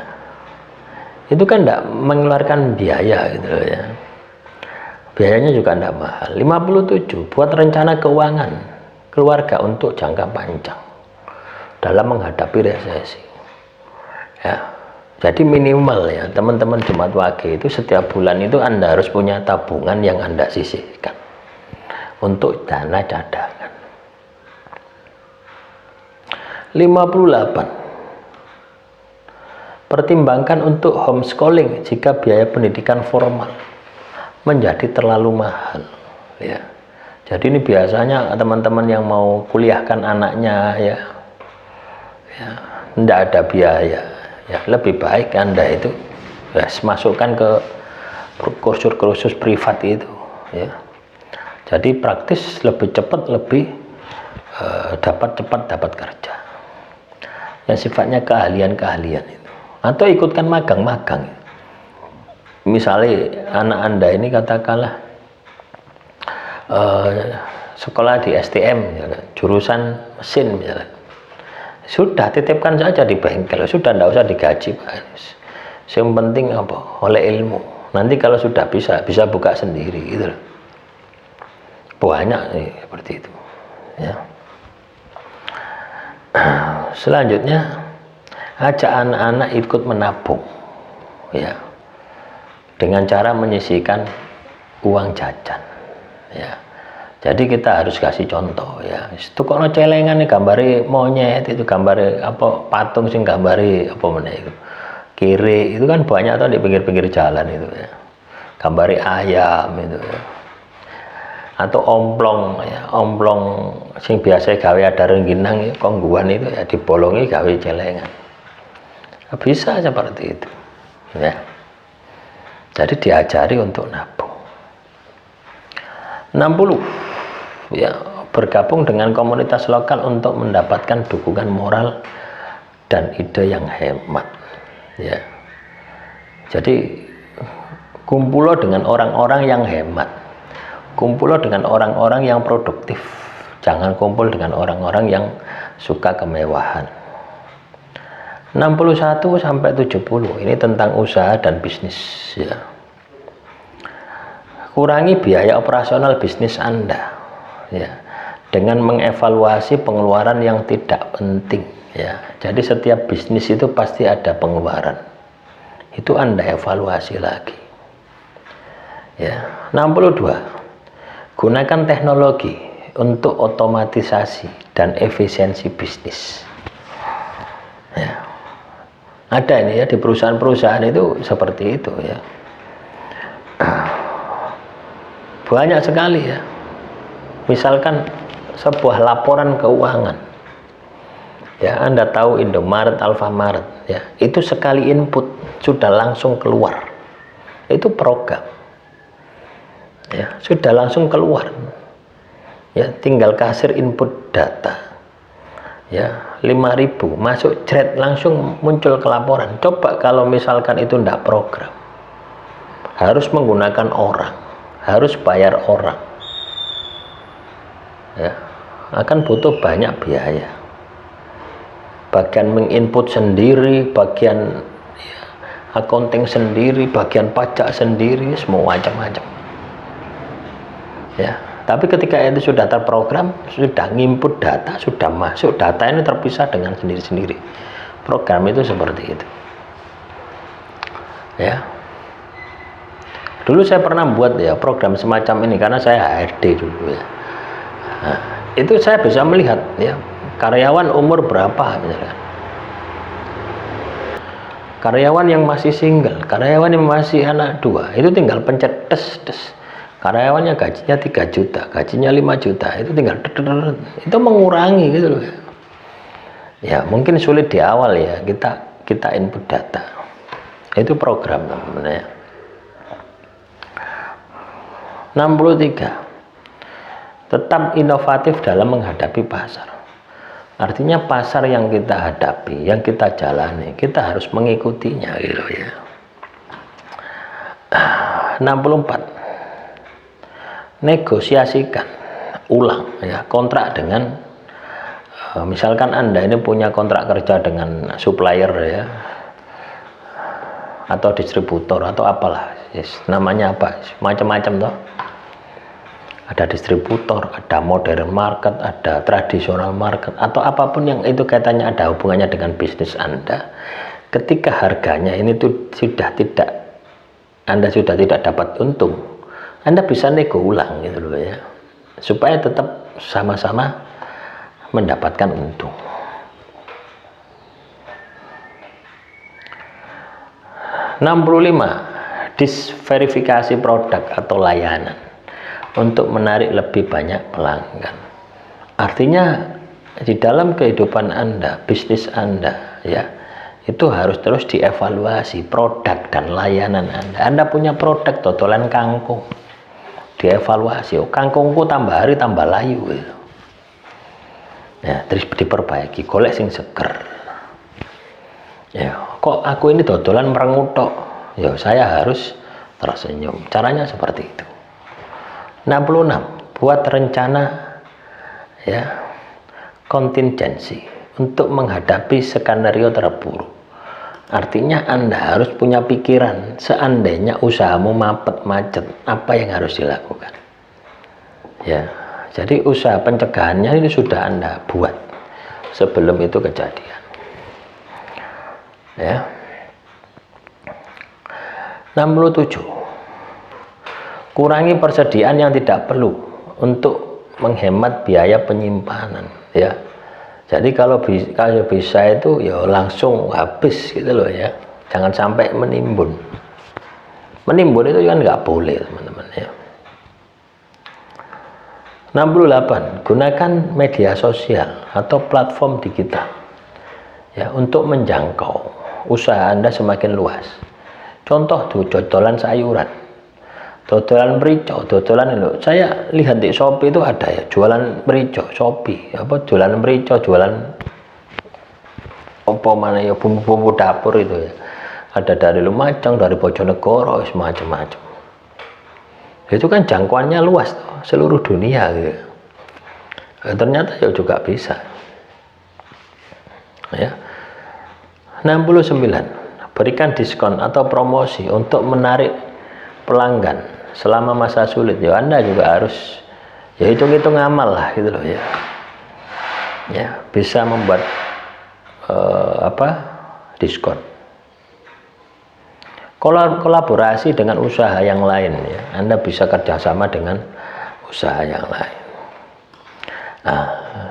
itu kan tidak mengeluarkan biaya gitu loh ya. Biayanya juga tidak mahal. 57, buat rencana keuangan keluarga untuk jangka panjang dalam menghadapi resesi ya. Jadi minimal ya teman-teman Jumat Wage itu setiap bulan itu Anda harus punya tabungan yang Anda sisihkan untuk dana cadangan. 58, pertimbangkan untuk homeschooling jika biaya pendidikan formal menjadi terlalu mahal ya. Jadi ini biasanya teman-teman yang mau kuliahkan anaknya ya, tidak ada biaya ya, lebih baik Anda itu ya, masukkan ke kursus-kursus privat itu ya. Jadi praktis, lebih cepat, lebih dapat kerja yang sifatnya keahlian itu, atau ikutkan magang-magang. Misalnya anak Anda ini katakanlah sekolah di STM ya, jurusan mesin misalnya, sudah titipkan saja di bengkel, sudah tidak usah digaji Pak. Yang penting apa? Oleh ilmu. Nanti kalau sudah bisa buka sendiri gitu loh. Banyak nih seperti itu ya. Selanjutnya, ajak anak-anak ikut menabung ya, dengan cara menyisihkan uang jajan ya. Jadi kita harus kasih contoh ya. Itu kok celengan nih gambare monyet, itu gambare apa patung sing gambare apa meneh itu. Kiri itu kan banyak tuh di pinggir-pinggir jalan itu ya. Gambare ayam itu ya. Atau omplong ya, omplong sing biasa gawe ada rengginang ya, kongguan itu ya dibolongi gawe celengan. Bisa seperti itu ya. Jadi diajari untuk nabung. 60 ya, bergabung dengan komunitas lokal untuk mendapatkan dukungan moral dan ide yang hemat ya. Jadi kumpulo dengan orang-orang yang hemat, kumpulo dengan orang-orang yang produktif, jangan kumpul dengan orang-orang yang suka kemewahan. 61 sampai 70 ini tentang usaha dan bisnis ya. Kurangi biaya operasional bisnis Anda ya, dengan mengevaluasi pengeluaran yang tidak penting ya. Jadi setiap bisnis itu pasti ada pengeluaran, itu Anda evaluasi lagi ya. 62, gunakan teknologi untuk otomatisasi dan efisiensi bisnis ya. Ada ini ya, di perusahaan-perusahaan itu seperti itu ya. Banyak sekali ya. Misalkan sebuah laporan keuangan ya, Anda tahu Indomaret, Alfamaret ya, itu sekali input sudah langsung keluar, itu program ya, sudah langsung keluar ya, tinggal kasir input data, ya 5.000 masuk jret langsung muncul kelaporan. Coba kalau misalkan itu tidak program, harus menggunakan orang, harus bayar orang, ya akan butuh banyak biaya, bagian menginput sendiri, bagian ya, accounting sendiri, bagian pajak sendiri, semua macam-macam ya. Tapi ketika itu sudah terprogram, sudah nginput data, sudah masuk data ini terpisah dengan sendiri-sendiri. Program itu seperti itu ya. Dulu saya pernah buat ya program semacam ini karena saya HRD dulu ya. Nah, itu saya bisa melihat ya karyawan umur berapa misalkan, karyawan yang masih single, karyawan yang masih anak 2, itu tinggal pencet des. Karyawan yang gajinya 3 juta, gajinya 5 juta, itu tinggal itu mengurangi gitu loh. Ya mungkin sulit di awal ya, kita input data. Itu program namanya. 63. Tetap inovatif dalam menghadapi pasar. Artinya pasar yang kita hadapi, yang kita jalani, kita harus mengikutinya gitu ya. 64. Negosiasikan ulang ya kontrak dengan misalkan Anda ini punya kontrak kerja dengan supplier ya atau distributor atau apalah namanya apa macam-macam toh. Ada distributor, ada modern market, ada tradisional market atau apapun yang itu kaitannya ada hubungannya dengan bisnis Anda. Ketika harganya ini tuh Anda sudah tidak dapat untung, Anda bisa nego ulang gitu loh ya, supaya tetap sama-sama mendapatkan untung. 65. Disverifikasi produk atau layanan untuk menarik lebih banyak pelanggan. Artinya di dalam kehidupan Anda, bisnis Anda ya, itu harus terus dievaluasi produk dan layanan Anda. Anda punya produk dodolan kangkung, dievaluasi, oh kangkungku tambah hari tambah layu gitu. Ya, terus diperbaiki, golek sing seger. Ya, kok aku ini dodolan merengut tok. Ya, saya harus tersenyum. Caranya seperti itu. 66. Buat rencana ya kontingensi untuk menghadapi skenario terburuk. Artinya Anda harus punya pikiran seandainya usahamu mapet macet, apa yang harus dilakukan ya. Jadi usaha pencegahannya ini sudah Anda buat sebelum itu kejadian ya. 67. Kurangi persediaan yang tidak perlu untuk menghemat biaya penyimpanan ya. Jadi kalau bisa itu ya langsung habis gitu loh ya, jangan sampai menimbun. Menimbun itu kan nggak boleh teman-teman ya. 68. Gunakan media sosial atau platform digital ya untuk menjangkau usaha Anda semakin luas. Contoh tuh dodolan sayuran, dodolan merica, dodolan itu. Saya lihat di Shopee itu ada ya jualan merica, Shopee apa jualan merica, jualan apa mana ya bumbu-bumbu dapur itu ya. Ada dari Lumajang, dari Bojonegoro, semacam-macam. Itu kan jangkauannya luas tuh, seluruh dunia gitu. Ternyata ya juga bisa. Ya. 69. Berikan diskon atau promosi untuk menarik pelanggan selama masa sulit. Ya Anda juga harus ya hitung-hitung amal lah gitu loh ya. Ya, bisa membuat diskon. Kolaborasi dengan usaha yang lain ya. Anda bisa kerjasama dengan usaha yang lain. Nah,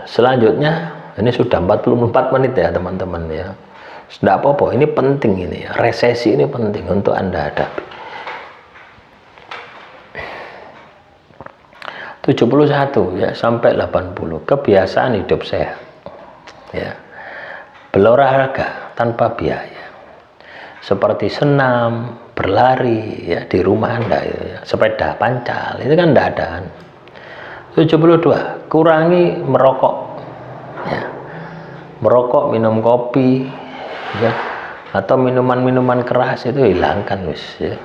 selanjutnya ini sudah 44 menit ya teman-teman ya. Tidak apa-apa, ini penting ini ya. Resesi ini penting untuk Anda hadapi. 71 ya sampai 80. Kebiasaan hidup sehat. Ya. Berolahraga tanpa biaya. Seperti senam, berlari ya di rumah Anda ya. Sepeda pancal, itu kan tidak ada kan. 72. Kurangi merokok. Ya. merokok, minum kopi, ya, atau minuman-minuman keras itu hilangkan wis ya.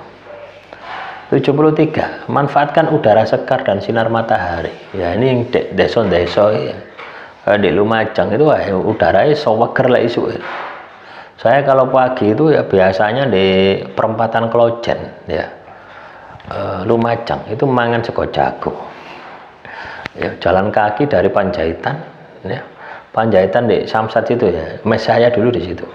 73. Manfaatkan udara segar dan sinar matahari. Ya ini yang desa-desa ya. Di Lumajang itu udaranya seger lah isu ya. Saya kalau pagi itu ya biasanya di perempatan Klojen ya, Lumajang itu mangan sego jagung ya, jalan kaki dari Panjaitan ya, Panjaitan di Samsat itu ya, mes saya dulu di situ.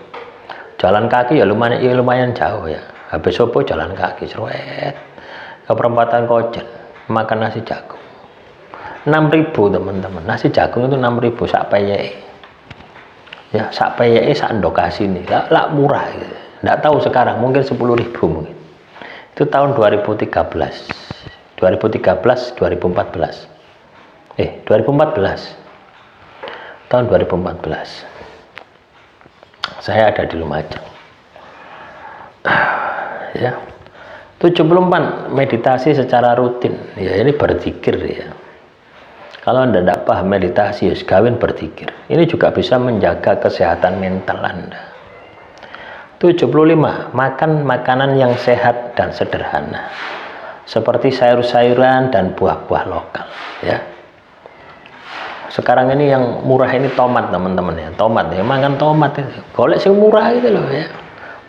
Jalan kaki ya lumayan jauh ya, habis subuh jalan kaki seruet ke perempatan Klojen, makan nasi jagung 6.000 teman-teman. Nasi jagung itu 6.000 sak peyek ya, sak peyek sak ndokasi nih lah murah gitu. Nggak tahu sekarang mungkin 10.000 mungkin. Itu tahun 2013 2014 tahun 2014 saya ada di Lumajang ya. 74. Meditasi secara rutin ya, ini berzikir ya. Kalau Anda tidak paham meditasi ya sekawin berzikir, ini juga bisa menjaga kesehatan mental Anda. 75. Makan makanan yang sehat dan sederhana seperti sayur-sayuran dan buah-buah lokal ya. Sekarang ini yang murah ini tomat teman-teman ya, tomat ya, makan tomat ya. Golek sing murah gitu loh ya.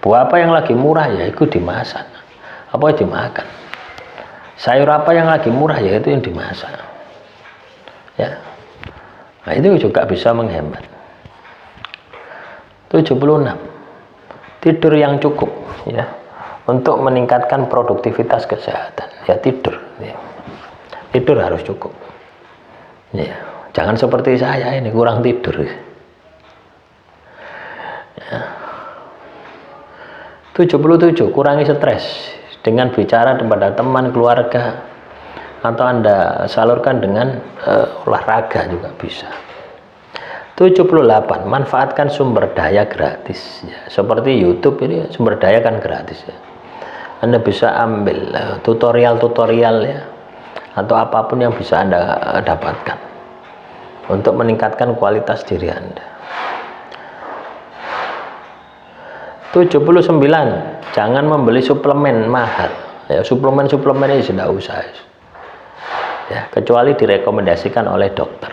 Buah apa yang lagi murah ya itu dimasak, apa dimakan. Sayur apa yang lagi murah ya itu yang dimasak ya. Nah itu juga bisa menghemat. 76. Tidur yang cukup ya, untuk meningkatkan produktivitas kesehatan ya. Tidur ya, tidur harus cukup ya. Jangan seperti saya ini kurang tidur ya. 77. Kurangi stres dengan bicara kepada teman, keluarga, atau Anda salurkan dengan olahraga juga bisa. 78. Manfaatkan sumber daya gratis ya. Seperti YouTube ini sumber daya kan gratis ya. Anda bisa ambil tutorial-tutorial ya, atau apapun yang bisa Anda dapatkan untuk meningkatkan kualitas diri Anda. 79. Jangan membeli suplemen mahal ya. Suplemen ini sudah usah ya, kecuali direkomendasikan oleh dokter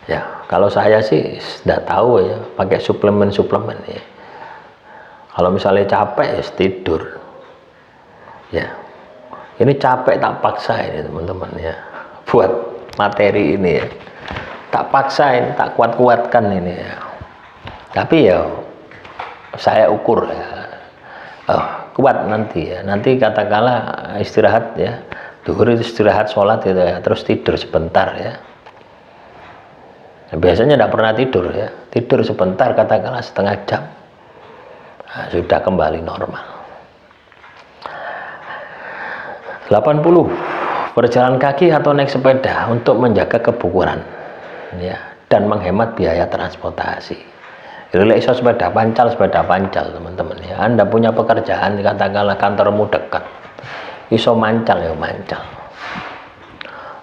ya. Kalau saya sih tidak tahu ya pakai suplemen ya. Kalau misalnya capek ya tidur ya. Ini capek tak paksa ini teman-teman ya, buat materi ini ya, tak paksain, tak kuat-kuatkan ini ya. Tapi ya saya ukur ya, kuat nanti ya. Nanti katakanlah istirahat ya, duhur itu istirahat, sholat gitu ya, terus tidur sebentar ya. Nah, biasanya tidak pernah tidur ya, tidur sebentar katakanlah setengah jam, nah, sudah kembali normal. 80. Berjalan kaki atau naik sepeda untuk menjaga kebugaran ya, dan menghemat biaya transportasi. Jadi iso sepeda pancal teman-teman ya. Anda punya pekerjaan katakanlah kantormu dekat, iso mancal ya mancal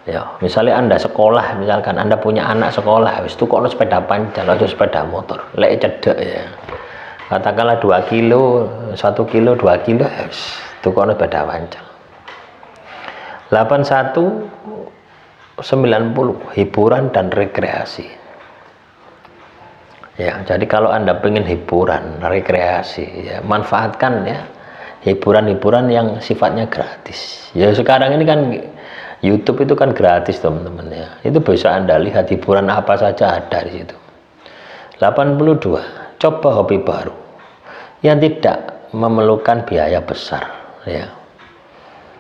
ya. Misalnya Anda sekolah, misalkan Anda punya anak sekolah, wis tukokno sepeda pancal atau sepeda motor lek cedek ya, katakanlah 2 kilo 1 kilo 2 kilo wis tukokno sepeda pancal. 81. 90. Hiburan dan rekreasi ya. Jadi kalau Anda pengen hiburan, rekreasi ya, manfaatkan ya hiburan-hiburan yang sifatnya gratis ya. Sekarang ini kan YouTube itu kan gratis teman-teman ya, itu bisa Anda lihat hiburan apa saja ada di situ. 82. Coba hobi baru yang tidak memerlukan biaya besar ya.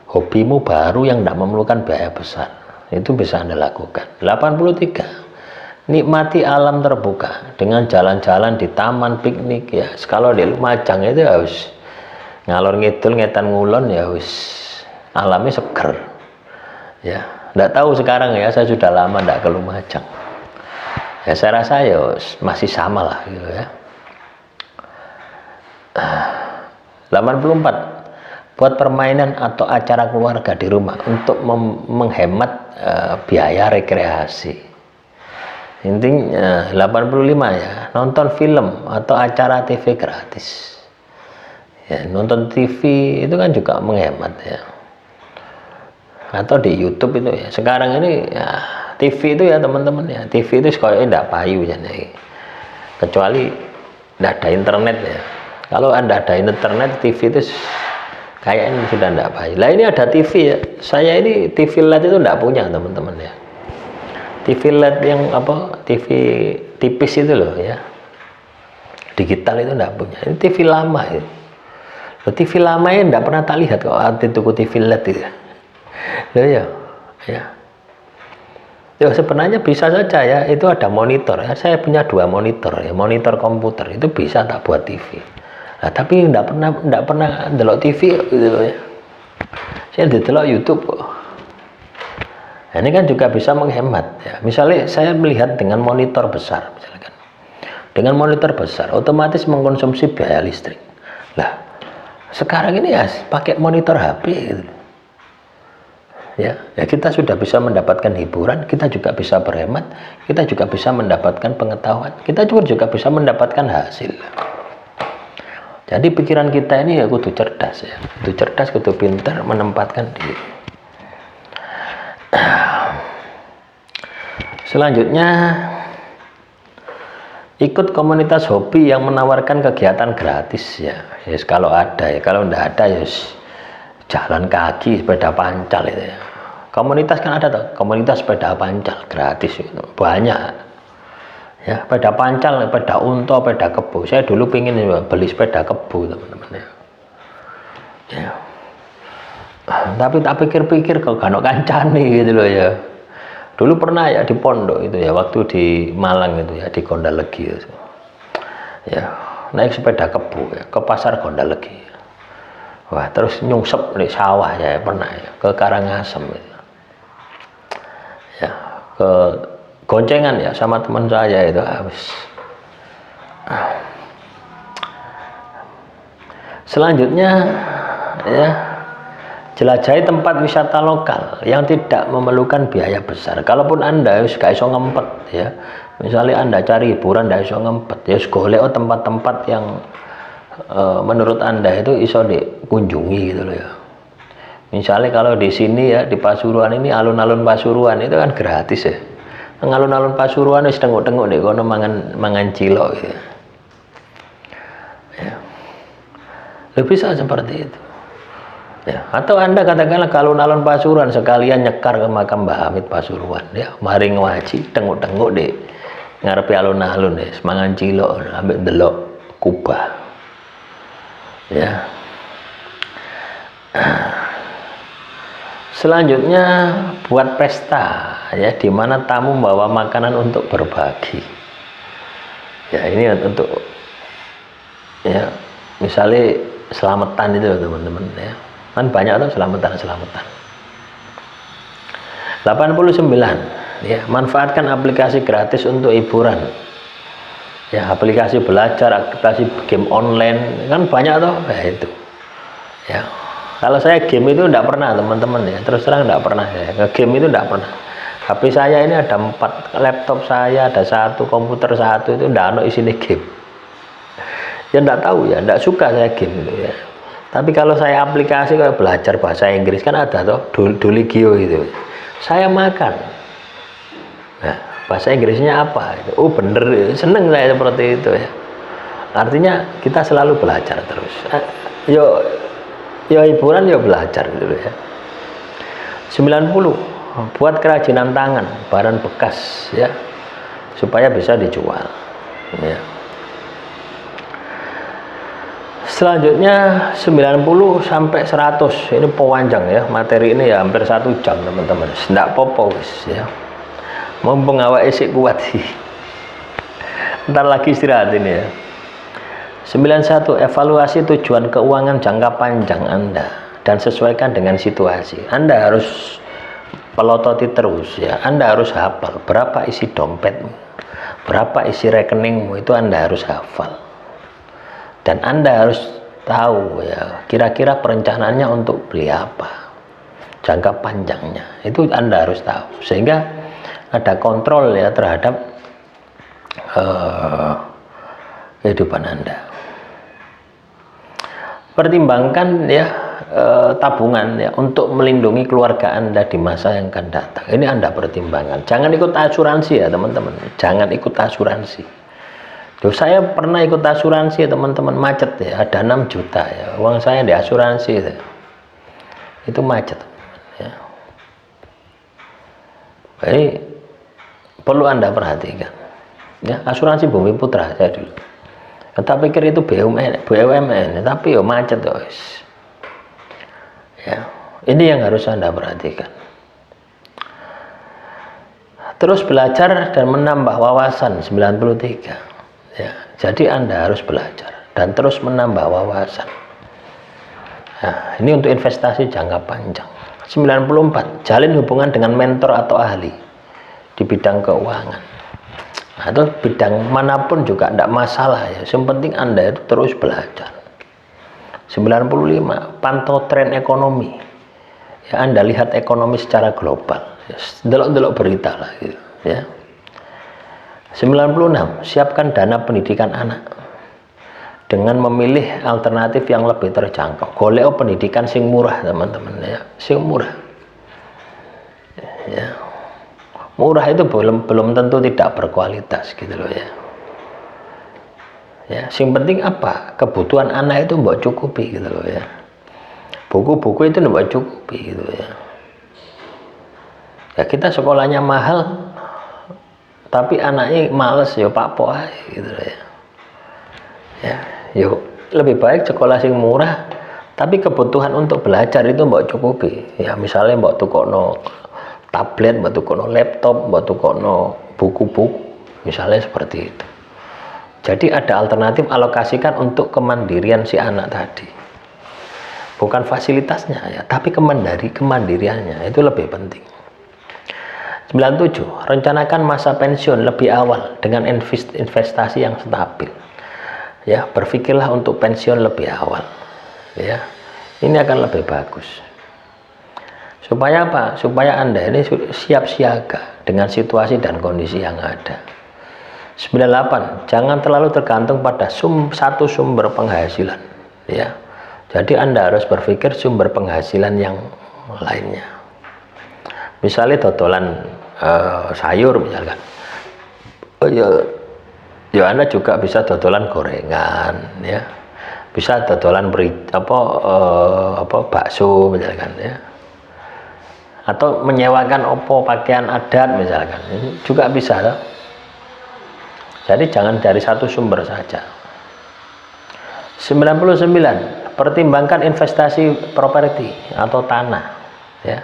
Hobimu baru yang tidak memerlukan biaya besar, itu bisa Anda lakukan. 83. Nikmati alam terbuka dengan jalan-jalan di taman, piknik ya. Kalau di Lumajang itu harus ngalor ngidul ngetan ngulon ya, wis alamnya seger ya. Nggak tahu sekarang ya, saya sudah lama nggak ke Lumajang ya, saya rasa ya masih sama lah gitu ya. 84. Buat permainan atau acara keluarga di rumah untuk menghemat biaya rekreasi Intinya 85 ya, nonton film atau acara TV gratis. Ya, nonton TV itu kan juga menghemat ya. Atau di YouTube itu ya. Sekarang ini ya, TV itu ya teman-teman ya, TV itu kayaknya tidak payu ya, kecuali tidak ada internet ya. Kalau Anda ada internet, TV itu kayaknya sudah tidak payu. Lah ini ada TV ya. Saya ini TV LED itu tidak punya teman-teman ya. TV LED yang apa? TV tipis itu loh ya. Digital itu tidak punya. Ini TV lama itu. TV lama ya tidak pernah tak lihat kok anti tuku TV LED itu. Loh ya. Ya. Ya sebenarnya bisa saja ya, itu ada monitor ya. Saya punya 2 monitor ya, monitor komputer itu bisa tak buat TV. Nah, tapi tidak pernah delok TV gitu loh ya. Saya delok YouTube kok. Nah, ini kan juga bisa menghemat ya. Misalnya saya melihat dengan monitor besar misalkan. Dengan monitor besar otomatis mengkonsumsi biaya listrik. Lah, sekarang ini ya pakai monitor HP gitu. Ya, kita sudah bisa mendapatkan hiburan, kita juga bisa berhemat, kita juga bisa mendapatkan pengetahuan, kita juga bisa mendapatkan hasil. Jadi pikiran kita ini ya kudu cerdas ya, kudu cerdas, kudu pintar menempatkan diri. Selanjutnya, ikut komunitas hobi yang menawarkan kegiatan gratis ya. Yes, kalau ada ya, kalau tidak ada ya jalan kaki, sepeda pancal itu ya. Komunitas kan ada tuh, komunitas sepeda pancal gratis itu banyak ya, sepeda pancal, sepeda unta, sepeda kebo. Saya dulu pingin beli sepeda kebo teman-teman ya. Ya. Tapi tak pikir-pikir kok gak ono kancane gitu loh ya. Dulu pernah ya di pondok itu ya, waktu di Malang itu ya, di Gondalegi itu. Ya, naik sepeda kebo ya, ke pasar Gondalegi. Wah, terus nyungsep di sawah ya, pernah ya, ke Karangasem itu. Ya, ke goncengan ya sama teman saya itu habis. Selanjutnya ya, jelajahi tempat wisata lokal yang tidak memerlukan biaya besar. Kalaupun Anda gak iso ngempet ya, misalnya Anda cari hiburan gak iso ngempet ya, golek tempat-tempat yang menurut Anda itu iso dikunjungi gitu loh ya. Misalnya kalau di sini ya, di Pasuruan ini, alun-alun Pasuruan itu kan gratis ya. Alun-alun Pasuruan wis tengok-tengok deh kono mangan cilok gitu. Ya. Lebih bisa seperti itu. Ya. Atau Anda katakanlah kalau alun-alun Pasuruan sekalian nyekar ke makam Mbah Hamid Pasuruan ya, mari ngaji tengok-tengok deh ngarepe alun-alun ya, mangan cilok ambek delok kubah. Ya. Selanjutnya buat pesta ya, di mana tamu membawa makanan untuk berbagi. Ya, ini untuk ya, misalnya selamatan itu teman-teman ya. Kan banyak tuh selamatan. 89 ya, manfaatkan aplikasi gratis untuk hiburan. Ya, aplikasi belajar, aplikasi game online kan banyak tuh ya itu. Ya. Kalau saya game itu tidak pernah teman-teman ya, terus terang tidak pernah ya. Game itu tidak pernah. HP saya ini ada 4, laptop saya ada 1, komputer 1 itu tidak ada isinya game. Ya tidak tahu ya, tidak suka saya game itu ya. Tapi kalau saya aplikasi kayak belajar bahasa Inggris kan ada tuh Duolingo itu. Saya makan. Nah, bahasa Inggrisnya apa? Oh bener, seneng saya seperti itu ya. Artinya kita selalu belajar terus. Ya hiburan ya belajar gitu ya. 90 buat kerajinan tangan, barang bekas ya, supaya bisa dijual ya. Selanjutnya 90 sampai 100 ini pewanjang ya, materi ini ya hampir 1 jam teman-teman. Ndak popo ya. Mumpung awak isik kuat sih. Ntar lagi istirahat ini ya. 91 evaluasi tujuan keuangan jangka panjang Anda dan sesuaikan dengan situasi. Anda harus pelototi terus ya. Anda harus hafal berapa isi dompetmu, berapa isi rekeningmu, itu Anda harus hafal. Dan Anda harus tahu ya, kira-kira perencanaannya untuk beli apa, jangka panjangnya itu Anda harus tahu, sehingga ada kontrol ya terhadap kehidupan Anda. Pertimbangkan ya tabungan ya untuk melindungi keluarga Anda di masa yang akan datang. Ini Anda pertimbangkan. Jangan ikut asuransi ya teman-teman. Jangan ikut asuransi. Duh, saya pernah ikut asuransi ya teman-teman, macet ya. Ada 6 juta ya. Uang saya di asuransi ya. Itu macet. Ya. Jadi perlu Anda perhatikan. Ya, asuransi Bumi Putra saya dulu. Kita pikir itu BUMN, tapi ya macet guys. Ya, ini yang harus Anda perhatikan. Terus belajar dan menambah wawasan 93. Ya, jadi Anda harus belajar dan terus menambah wawasan. Nah, ini untuk investasi jangka panjang. 94. Jalin hubungan dengan mentor atau ahli di bidang keuangan. Atau bidang manapun juga tidak masalah ya. Yang penting Anda itu terus belajar. 95. Pantau tren ekonomi. Ya, Anda lihat ekonomi secara global. Ya, delok-delok berita lah gitu, ya. 96. Siapkan dana pendidikan anak dengan memilih alternatif yang lebih terjangkau. Golek pendidikan sing murah teman-teman ya, sing murah. Ya. Murah itu belum tentu tidak berkualitas gitu loh ya. Ya, sing penting apa? Kebutuhan anak itu mbok cukupi gitu loh ya. Buku-buku itu mbok cukupi gitu ya. Ya kita sekolahnya mahal tapi anaknya males ya Pak Po gitu loh ya. Ya, yuk lebih baik sekolah sing murah tapi kebutuhan untuk belajar itu mbok cukupi. Ya misalnya mbok tukono tablet, mbok tukono laptop, mbok tukono buku-buku, misalnya seperti itu. Jadi ada alternatif, alokasikan untuk kemandirian si anak tadi. Bukan fasilitasnya ya, tapi kemandiriannya itu lebih penting. 97. Rencanakan masa pensiun lebih awal dengan investasi yang stabil. Ya, berpikirlah untuk pensiun lebih awal. Ya, ini akan lebih bagus. Supaya apa? Supaya Anda ini siap siaga dengan situasi dan kondisi yang ada. 98. Jangan terlalu tergantung pada satu sumber penghasilan. Ya, jadi Anda harus berpikir sumber penghasilan yang lainnya. Misalnya dodolan sayur misalkan. Oh ya Anda juga bisa dodolan gorengan ya. Bisa dodolan bakso misalkan ya. Atau menyewakan pakaian adat misalkan. Ini juga bisa loh. Jadi jangan dari satu sumber saja. 99. Pertimbangkan investasi properti atau tanah ya.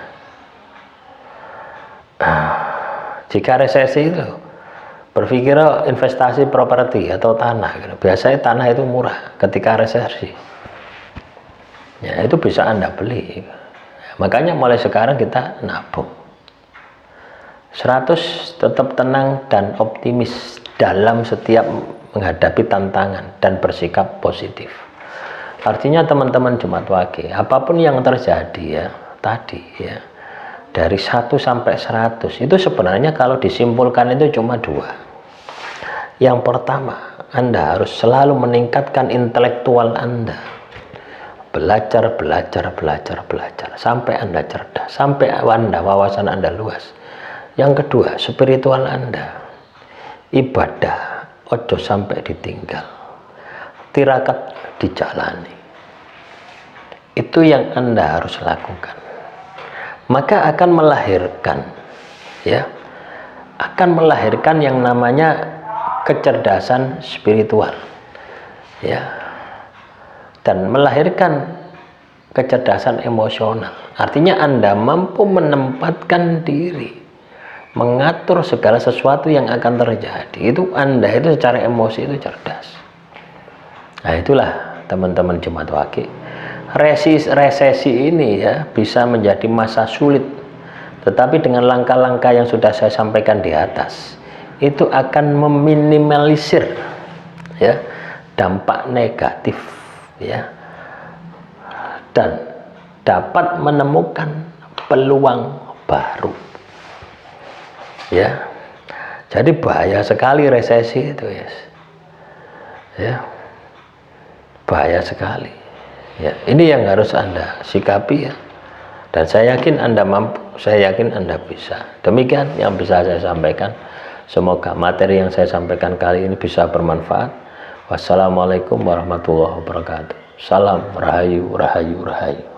Jika resesi itu berpikir investasi properti atau tanah. Biasanya tanah itu murah ketika resesi. Ya, itu bisa Anda beli. Makanya mulai sekarang kita nabung. 100. Tetap tenang dan optimis dalam setiap menghadapi tantangan dan bersikap positif. Artinya teman-teman Jumat Wage, apapun yang terjadi ya tadi ya, dari 1 sampai 100 itu sebenarnya kalau disimpulkan itu cuma 2. Yang pertama, Anda harus selalu meningkatkan intelektual Anda. Belajar sampai Anda cerdas, sampai wawasan Anda luas. Yang kedua, spiritual Anda. Ibadah ojo sampai ditinggal, tirakat dijalani. Itu yang Anda harus lakukan. Maka akan melahirkan yang namanya kecerdasan spiritual ya, dan melahirkan kecerdasan emosional. Artinya Anda mampu menempatkan diri, mengatur segala sesuatu yang akan terjadi. Itu Anda itu secara emosi itu cerdas. Nah itulah teman-teman Jumat Wage, resesi ini ya bisa menjadi masa sulit, tetapi dengan langkah-langkah yang sudah saya sampaikan di atas itu akan meminimalisir ya dampak negatif ya, dan dapat menemukan peluang baru ya. Jadi bahaya sekali resesi itu, yes. Ya, bahaya sekali. Ya, ini yang harus Anda sikapi ya. Dan saya yakin Anda mampu, saya yakin Anda bisa. Demikian yang bisa saya sampaikan. Semoga materi yang saya sampaikan kali ini bisa bermanfaat. Wassalamualaikum warahmatullahi wabarakatuh. Salam rahayu, rahayu, rahayu.